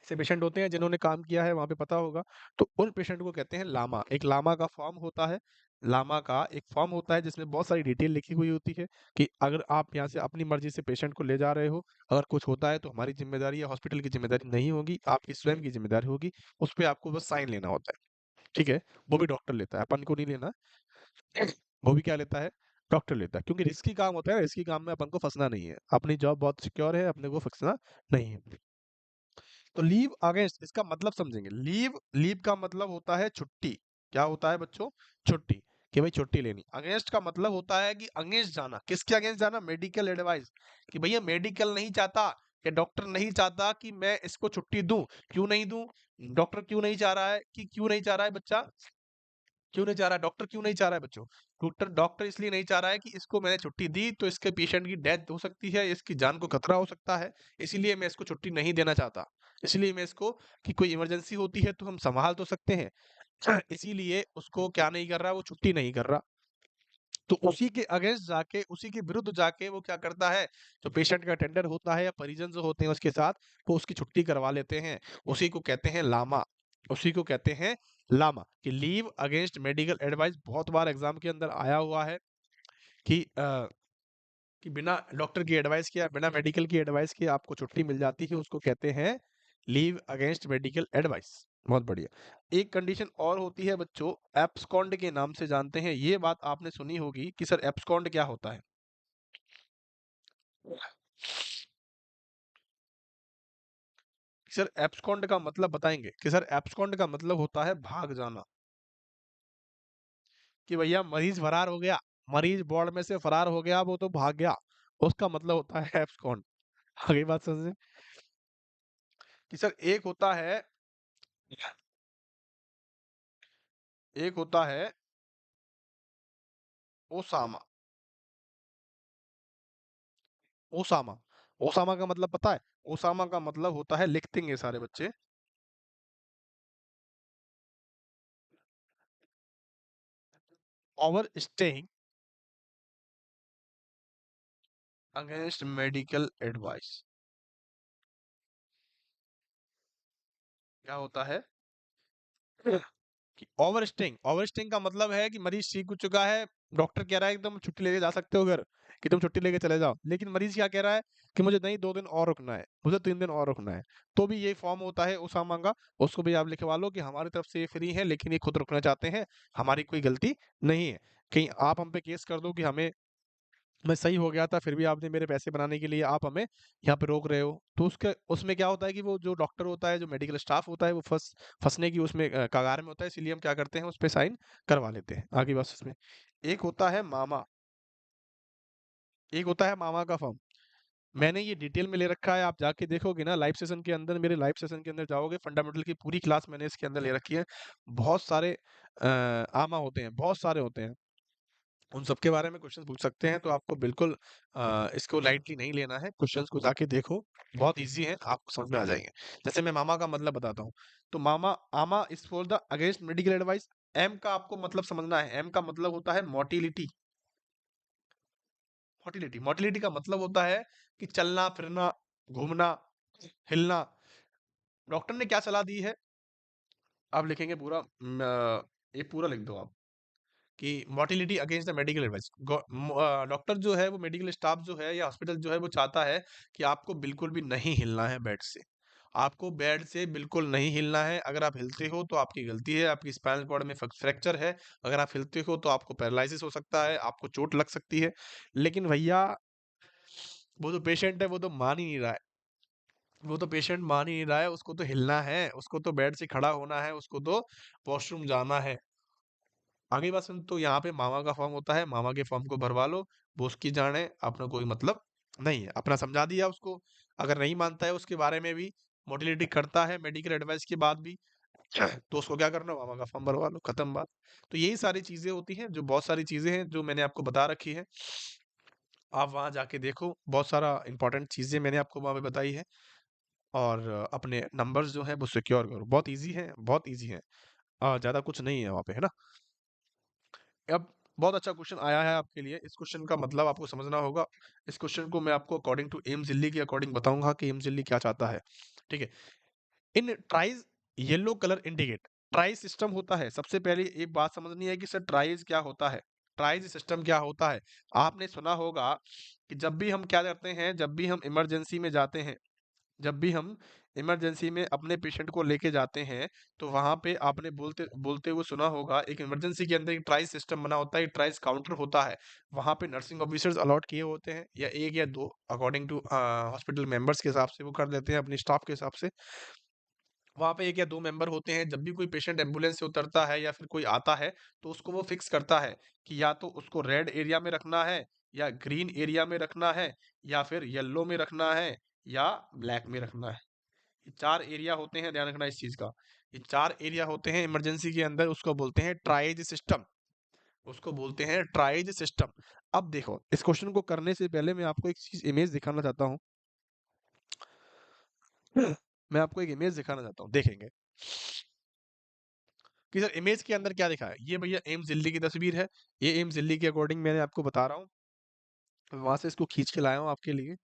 से पेशेंट होते हैं जिन्होंने काम किया है वहाँ पे पता होगा। तो उन पेशेंट को कहते हैं लामा। एक लामा का फॉर्म होता है, लामा का एक फॉर्म होता है जिसमें बहुत सारी डिटेल लिखी हुई होती है कि अगर आप यहाँ से अपनी मर्जी से पेशेंट को ले जा रहे हो, अगर कुछ होता है तो हमारी जिम्मेदारी या हॉस्पिटल की जिम्मेदारी नहीं होगी, आपकी स्वयं की जिम्मेदारी होगी। उस पे आपको बस साइन लेना होता है, ठीक है? वो भी डॉक्टर लेता है, अपन को नहीं लेना। वो भी क्या लेता है? डॉक्टर लेता है, क्योंकि रिस्की काम होता है, रिस्की काम में अपन को फंसना नहीं है, अपनी जॉब बहुत सिक्योर है, अपने को फंसना नहीं है। तो लीव अगेंस्ट, इसका मतलब समझेंगे। लीव, लीव का मतलब होता है छुट्टी। क्या होता है बच्चों? छुट्टी, कि भाई छुट्टी लेनी। अगेंस्ट का मतलब होता है कि अगेंस्ट जाना। किसके अगेंस्ट जाना? मेडिकल एडवाइस, कि भैया मेडिकल नहीं चाहता, कि डॉक्टर नहीं चाहता कि मैं इसको छुट्टी दूं। क्यों नहीं दूं? डॉक्टर क्यों नहीं चाह रहा है? कि क्यों नहीं चाह रहा है बच्चा? क्यों नहीं चाह रहा है? डॉक्टर क्यों नहीं चाह रहा है बच्चों? डॉक्टर डॉक्टर इसलिए नहीं चाह रहा है कि इसको मैंने छुट्टी दी तो इसके पेशेंट की डेथ हो सकती है, इसकी जान को खतरा हो सकता है, इसीलिए मैं इसको छुट्टी नहीं देना चाहता। इसलिए मैं इसको, कि कोई इमरजेंसी होती है तो हम संभाल तो सकते हैं, इसीलिए उसको क्या नहीं कर रहा, वो छुट्टी नहीं कर रहा। तो उसी के अगेंस्ट जाके, उसी के विरुद्ध जाके वो क्या करता है, जो पेशेंट का अटेंडर होता है या परिजन जो होते हैं उसके साथ, वो उसकी छुट्टी करवा लेते हैं। उसी को कहते हैं लामा। उसी को कहते हैं लामा, कि लीव अगेंस्ट मेडिकल एडवाइस। बहुत बार एग्जाम के अंदर आया हुआ है कि कि बिना डॉक्टर की एडवाइस के या बिना मेडिकल की एडवाइस के आपको छुट्टी मिल जाती है, उसको कहते हैं लीव अगेंस्ट मेडिकल एडवाइस। बहुत बढ़िया। एक कंडीशन और होती है बच्चों, एब्सकॉन्ड के नाम से जानते हैं। ये बात आपने सुनी होगी कि सर एब्सकॉन्ड क्या होता है? सर एब्सकॉन्ड का मतलब बताएंगे? कि सर एब्सकॉन्ड का मतलब होता है भाग जाना। कि भैया मरीज फरार हो गया, मरीज वार्ड में से फरार हो गया, वो तो भाग गया, उसका मतलब होता है एब्सकॉन्ड। आगे बात समझे? कि सर एक होता है, एक होता है ओसामा। ओसामा, ओसामा का मतलब पता है? ओसामा का मतलब होता है, लिख देंगे सारे बच्चे, over staying against medical advice. क्या होता है? कि ओवरस्टेइंग, ओवरस्टेइंग का मतलब है कि मरीज ठीक हो चुका है, डॉक्टर कह रहा है कि तुम छुट्टी लेके जा सकते हो घर, कि तुम छुट्टी लेके चले जाओ, लेकिन मरीज क्या कह रहा है कि मुझे नहीं 2 दिन और रुकना है, मुझे 3 दिन और रुकना है। तो भी ये फॉर्म होता है उसामा का, उसको भी आप लिखवा लो कि हमारी तरफ से ये फ्री है, लेकिन ये खुद रुकना चाहते हैं, हमारी कोई गलती नहीं है। कहीं आप हम पे केस कर दो कि हमें, मैं सही हो गया था फिर भी आपने मेरे पैसे बनाने के लिए आप हमें यहाँ पे रोक रहे हो, तो उसके उसमें क्या होता है कि वो जो डॉक्टर होता है, जो मेडिकल स्टाफ होता है, वो फंसने की उसमें कगार में होता है, इसलिए हम क्या करते हैं, उस पे साइन करवा लेते हैं। आगे बस उसमें एक होता है मामा, एक होता है मामा का फॉर्म। मैंने ये डिटेल में ले रखा है, आप जाके देखोगे ना लाइव सेशन के अंदर, मेरे लाइव सेशन के अंदर जाओगे, फंडामेंटल की पूरी क्लास मैंने इसके अंदर ले रखी है। बहुत सारे आमा होते हैं, बहुत सारे होते हैं, उन सब के बारे में क्वेश्चन पूछ सकते हैं, तो आपको बिल्कुल इसको लाइटली नहीं लेना है। क्वेश्चंस को जाके देखो, बहुत इजी है, आपको समझ में आ जाएंगे। जैसे मैं मामा का मतलब बताता हूँ, तो मामा, AMA is for the against medical advice. M का आपको मतलब समझना है, एम का मतलब होता है मोटिलिटी। मोटिलिटी, मोटिलिटी का मतलब होता है कि चलना फिरना, घूमना, हिलना। डॉक्टर ने क्या सलाह दी है, आप लिखेंगे पूरा, ये पूरा लिख दो आप, कि motility against the medical advice. Doctor जो है, वो मेडिकल स्टाफ जो है या हॉस्पिटल जो है, वो चाहता है कि आपको बिल्कुल भी नहीं हिलना है बेड से। आपको बेड से बिल्कुल नहीं हिलना है। अगर आप हिलते हो तो आपकी गलती है, आपकी स्पाइनल कॉर्ड में फ्रैक्चर है। अगर आप हिलते हो तो आपको पैरालिसिस हो सकता है, आपको चोट लग सकती है। लेकिन भैया वो जो पेशेंट है वो तो मान ही नहीं रहा है, वो तो पेशेंट मान ही नहीं रहा है, उसको तो हिलना है, उसको तो बेड से खड़ा होना है, उसको तो वॉशरूम जाना है। आगे बात सुन, तो यहाँ पे मामा का फॉर्म होता है, मामा के फॉर्म को भरवा लो, वो उसकी जान है, अपना कोई मतलब नहीं है, अपना समझा दिया उसको। अगर नहीं मानता है उसके बारे में भी, मोटिलिटी करता है मेडिकल एडवाइस के बाद भी, तो उसको क्या करना, मामा का फॉर्म भरवा लो, खत्म बात। तो यही सारी चीजें होती हैं, जो बहुत सारी चीजें हैं जो मैंने आपको बता रखी है, आप वहां जाके देखो, बहुत सारा इंपॉर्टेंट चीजें मैंने आपको वहां पे बताई है। और अपने नंबर्स जो है वो सिक्योर करो, बहुत इजी है, बहुत इजी है, ज्यादा कुछ नहीं है वहाँ पे, है ना? अब बहुत अच्छा क्वेश्चन आया है आपके लिए, इस क्वेश्चन का मतलब आपको समझना होगा। इस क्वेश्चन को मैं आपको अकॉर्डिंग टू एम्स दिल्ली के अकॉर्डिंग बताऊंगा कि एम्स दिल्ली क्या चाहता है, ठीक है? In triage yellow colour indicate triage system होता है। सबसे पहले एक बात समझनी है कि सर ट्राइज क्या होता है, ट्राइज सिस्टम क्या होता है। आपने सुना होगा कि जब भी हम क्या करते हैं, जब भी हम इमरजेंसी में जाते हैं, जब भी हम इमरजेंसी में अपने पेशेंट को लेके जाते हैं, तो वहां पे आपने बोलते बोलते हुए सुना होगा एक इमरजेंसी के अंदर एक ट्राइज सिस्टम बना होता है, एक ट्राइज काउंटर होता है। वहां पे नर्सिंग ऑफिसर्स अलॉट किए होते हैं, या एक या दो अकॉर्डिंग टू हॉस्पिटल मेंबर्स के हिसाब से वो कर देते हैं अपनी स्टाफ के हिसाब से। वहाँ पे 1 या 2 मेंबर होते हैं, जब भी कोई पेशेंट एम्बुलेंस से उतरता है या फिर कोई आता है, तो उसको वो फिक्स करता है कि या तो उसको रेड एरिया में रखना है, या ग्रीन एरिया में रखना है, या फिर येलो में रखना है, या ब्लैक में रखना है। ये 4 एरिया होते हैं, ध्यान रखना इस चीज़ का। ये 4 एरिया होते हैं इमरजेंसी के अंदर, उसको बोलते हैं ट्राइज सिस्टम, उसको बोलते हैं ट्राइज सिस्टम। अब देखो, इस क्वेश्चन को करने से पहले मैं आपको एक चीज़ इमेज दिखाना चाहता हूँ। मैं आपको एक इमेज दिखाना चाहता हूँ, देखेंगे। कि सर इमेज के अंदर क्या दिखा है। ये भैया एम्स दिल्ली की तस्वीर है। ये एम्स दिल्ली के अकॉर्डिंग मैंने आपको बता रहा हूँ, वहां से इसको खींच के लाया हूँ आपके लिए।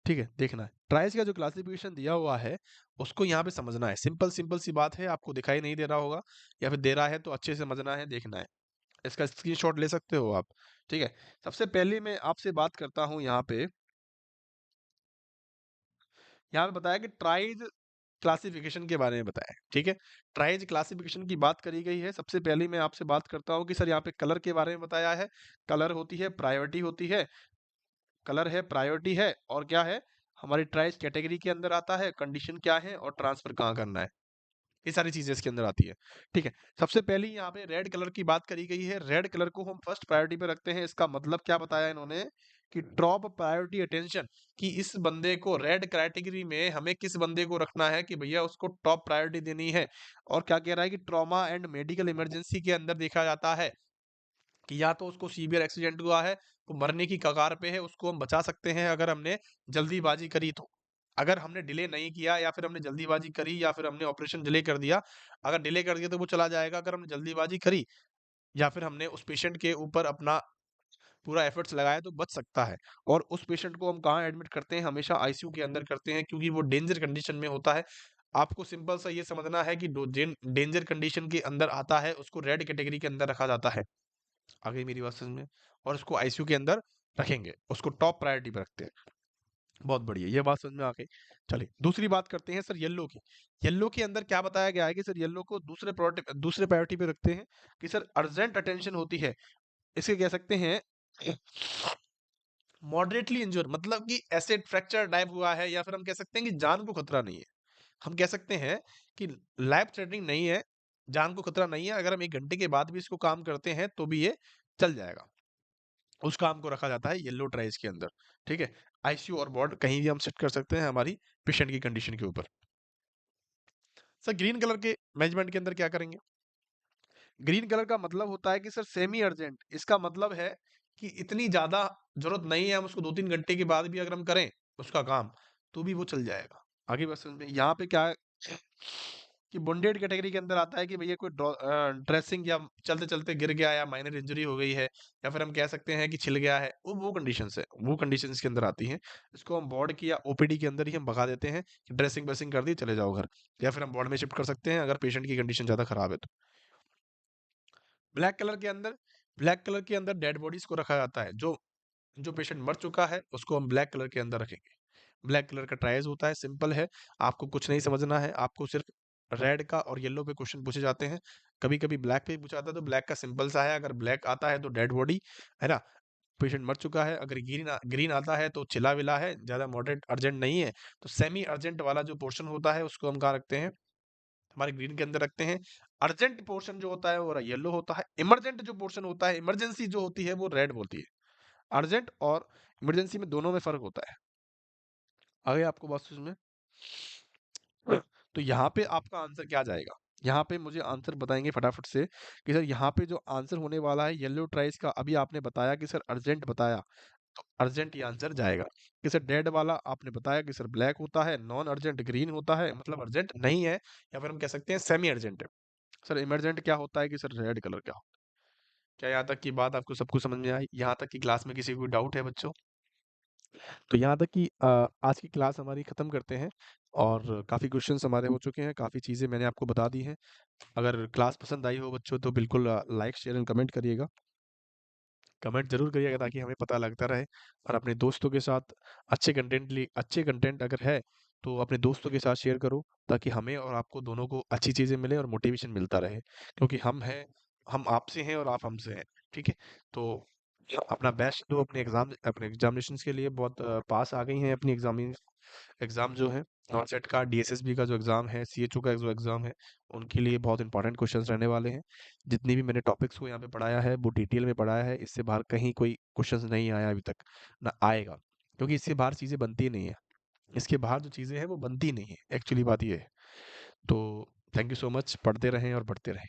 ठीक है, देखना है ट्राइस का जो क्लासिफिकेशन दिया हुआ है, उसको यहाँ पे समझना है। सिंपल सिंपल सी बात है, आपको दिखाई नहीं दे रहा होगा, या फिर दे रहा है तो अच्छे से समझना है, देखना है। इसका स्क्रीनशॉट ले सकते हो आप। ठीक है, सबसे पहले मैं आपसे बात करता हूँ यहाँ पे। यहाँ पे बताया कि ट्राइज क्लासिफिकेशन के बारे में बताया है। ठीक है, ट्राइज क्लासिफिकेशन की बात करी गई है। सबसे पहले मैं आपसे बात करता हूँ कि सर यहाँ पे कलर के बारे में बताया है। कलर होती है प्रायोरिटी होती है, कलर है प्रायोरिटी है, और क्या है, हमारी ट्राइज कैटेगरी के अंदर आता है, कंडीशन क्या है और ट्रांसफर कहाँ करना है, ये सारी चीजें इसके अंदर आती है। ठीक है, सबसे पहले यहाँ पे रेड कलर की बात करी गई है। रेड कलर को हम फर्स्ट प्रायोरिटी पे रखते हैं। इसका मतलब क्या बताया इन्होंने कि टॉप प्रायोरिटी अटेंशन, कि इस बंदे को रेड कैटेगरी में हमें किस बंदे को रखना है कि भैया उसको टॉप प्रायोरिटी देनी है। और क्या कह रहा है कि ट्रॉमा एंड मेडिकल इमरजेंसी के अंदर देखा जाता है कि या तो उसको सीवियर एक्सीडेंट हुआ है, वो मरने की कगार पे है, उसको हम बचा सकते हैं अगर हमने जल्दीबाजी करी तो। अगर हमने डिले नहीं किया, या फिर हमने जल्दीबाजी करी, या फिर हमने ऑपरेशन डिले कर दिया, अगर डिले कर दिया तो वो चला जाएगा। अगर हमने जल्दीबाजी करी, या फिर हमने उस पेशेंट के ऊपर अपना पूरा एफर्ट्स लगाया, तो बच सकता है। और उस पेशेंट को हम कहाँ एडमिट करते हैं, हमेशा आईसीयू के अंदर करते हैं, क्योंकि वो डेंजर कंडीशन में होता है। आपको सिंपल सा ये समझना है कि डेंजर कंडीशन के अंदर आता है, उसको रेड कैटेगरी के अंदर रखा जाता है। आ गई मेरी बात समझ में। और उसको आईसीयू के अंदर रखेंगे, उसको टॉप प्रायोरिटी पे रखते हैं। बहुत बढ़िया, ये बात समझ में आ गई। चलिए दूसरी बात करते हैं सर येलो की। येलो के अंदर क्या बताया गया है कि सर येलो को दूसरे प्रायोरिटी पे रखते हैं कि सर अर्जेंट अटेंशन होती है। इसे कह सकते हैं मॉडरेटली इंजर, मतलब कि एसिड फ्रैक्चर टाइप हुआ है, या फिर हम कह सकते हैं कि जान को खतरा नहीं है। हम कह सकते हैं कि लाइफ थ्रेटनिंग नहीं है, जान को खतरा नहीं है, अगर हम 1 घंटे के बाद भी इसको काम करते हैं तो भी ये चल जाएगा। उस काम को रखा जाता है येलो ट्राइज के अंदर। ठीक है, आईसीयू और वार्ड कहीं भी हम सेट कर सकते हैं हमारी पेशेंट की कंडीशन के ऊपर। सर ग्रीन कलर के मैनेजमेंट के अंदर क्या करेंगे। ग्रीन कलर का मतलब होता है कि सर सेमी अर्जेंट। इसका मतलब है कि इतनी ज्यादा जरूरत नहीं है, हम उसको 2-3 घंटे के बाद भी अगर हम करें उसका काम, तो भी वो चल जाएगा। आगे बस समझ में, यहाँ पे क्या है कि बॉन्डेड कैटेगरी के अंदर आता है कि भैया कोई ड्रेसिंग या चलते चलते गिर गया, या माइनर इंजरी हो गई है, या फिर हम कह सकते हैं कि छिल गया है, वो कंडीशंस है, वो कंडीशंस के अंदर आती हैं। इसको हम वार्ड की या ओपीडी के अंदर ही हम भगा देते हैं कि ड्रेसिंग वेसिंग कर दी चले जाओ घर, या फिर हम वार्ड में शिफ्ट कर सकते हैं अगर पेशेंट की कंडीशन ज्यादा खराब है तो। ब्लैक कलर के अंदर, ब्लैक कलर के अंदर डेड बॉडीज को रखा जाता है। जो जो पेशेंट मर चुका है उसको हम ब्लैक कलर के अंदर रखेंगे। ब्लैक कलर का ट्राइज होता है, सिंपल है, आपको कुछ नहीं समझना है, आपको सिर्फ रेड का और येलो पे क्वेश्चन पूछे जाते हैं। कभी कभी ब्लैक पे भी पूछा जाता है, तो ब्लैक का सिंपल सा है, अगर ब्लैक आता है तो डेड बॉडी है ना, पेशेंट मर चुका है। अगर ग्रीन आता है तो चिला विला है, ज्यादा मॉडरेट अर्जेंट नहीं है। तो सेमी अर्जेंट वाला जो पोर्शन होता है उसको हम कहाँ रखते हैं, हमारे ग्रीन के अंदर रखते हैं। अर्जेंट पोर्शन जो होता है वो येलो होता है। इमरजेंट जो पोर्शन होता है, इमरजेंसी जो होती है वो रेड होती है। अर्जेंट और इमरजेंसी में दोनों में फर्क होता है। आगे आपको बात समझ में। तो यहाँ पे आपका आंसर क्या जाएगा, यहाँ पे मुझे आंसर बताएंगे फटाफट से कि सर यहाँ पे जो आंसर होने वाला है येलो ट्राइस का, अभी आपने बताया कि सर अर्जेंट बताया, तो अर्जेंट ही आंसर जाएगा। कि सर डेड वाला आपने बताया कि सर ब्लैक होता है, नॉन अर्जेंट ग्रीन होता है, मतलब अर्जेंट नहीं है, या फिर हम कह सकते हैं सेमी अर्जेंट है। सर इमरजेंट क्या होता है कि सर रेड कलर का। क्या यहाँ तक की बात आपको सब कुछ समझ में आई, यहाँ तक की क्लास में किसी को डाउट है बच्चों। तो यहाँ तक कि आज की क्लास हमारी ख़त्म करते हैं और काफ़ी क्वेश्चंस हमारे हो चुके हैं, काफ़ी चीज़ें मैंने आपको बता दी हैं। अगर क्लास पसंद आई हो बच्चों तो बिल्कुल लाइक, शेयर एंड कमेंट करिएगा। कमेंट ज़रूर करिएगा ताकि हमें पता लगता रहे, और अपने दोस्तों के साथ अच्छे कंटेंट अगर है तो अपने दोस्तों के साथ शेयर करो, ताकि हमें और आपको दोनों को अच्छी चीज़ें मिले और मोटिवेशन मिलता रहे, क्योंकि हम आपसे हैं और आप हमसे हैं। ठीक है, तो अपना बेस्ट दो अपने एग्जामिनेशंस के लिए। बहुत पास आ गई हैं अपनी एग्ज़ाम जो है, नॉनसेट का, डीएसएसबी का जो एग्ज़ाम है, सीएचओ का जो एग्ज़ाम है, उनके लिए बहुत इंपॉर्टेंट क्वेश्चंस रहने वाले हैं। जितनी भी मैंने टॉपिक्स को यहाँ पे पढ़ाया है वो डिटेल में पढ़ाया है, इससे बाहर कहीं कोई क्वेश्चंस नहीं आया अभी तक, ना आएगा, क्योंकि इससे बाहर चीज़ें बनती नहीं है। इसके बाहर जो चीज़ें हैं वो बनती नहीं है, एक्चुअली बात ये है। तो थैंक यू सो मच, पढ़ते रहें और बढ़ते रहें।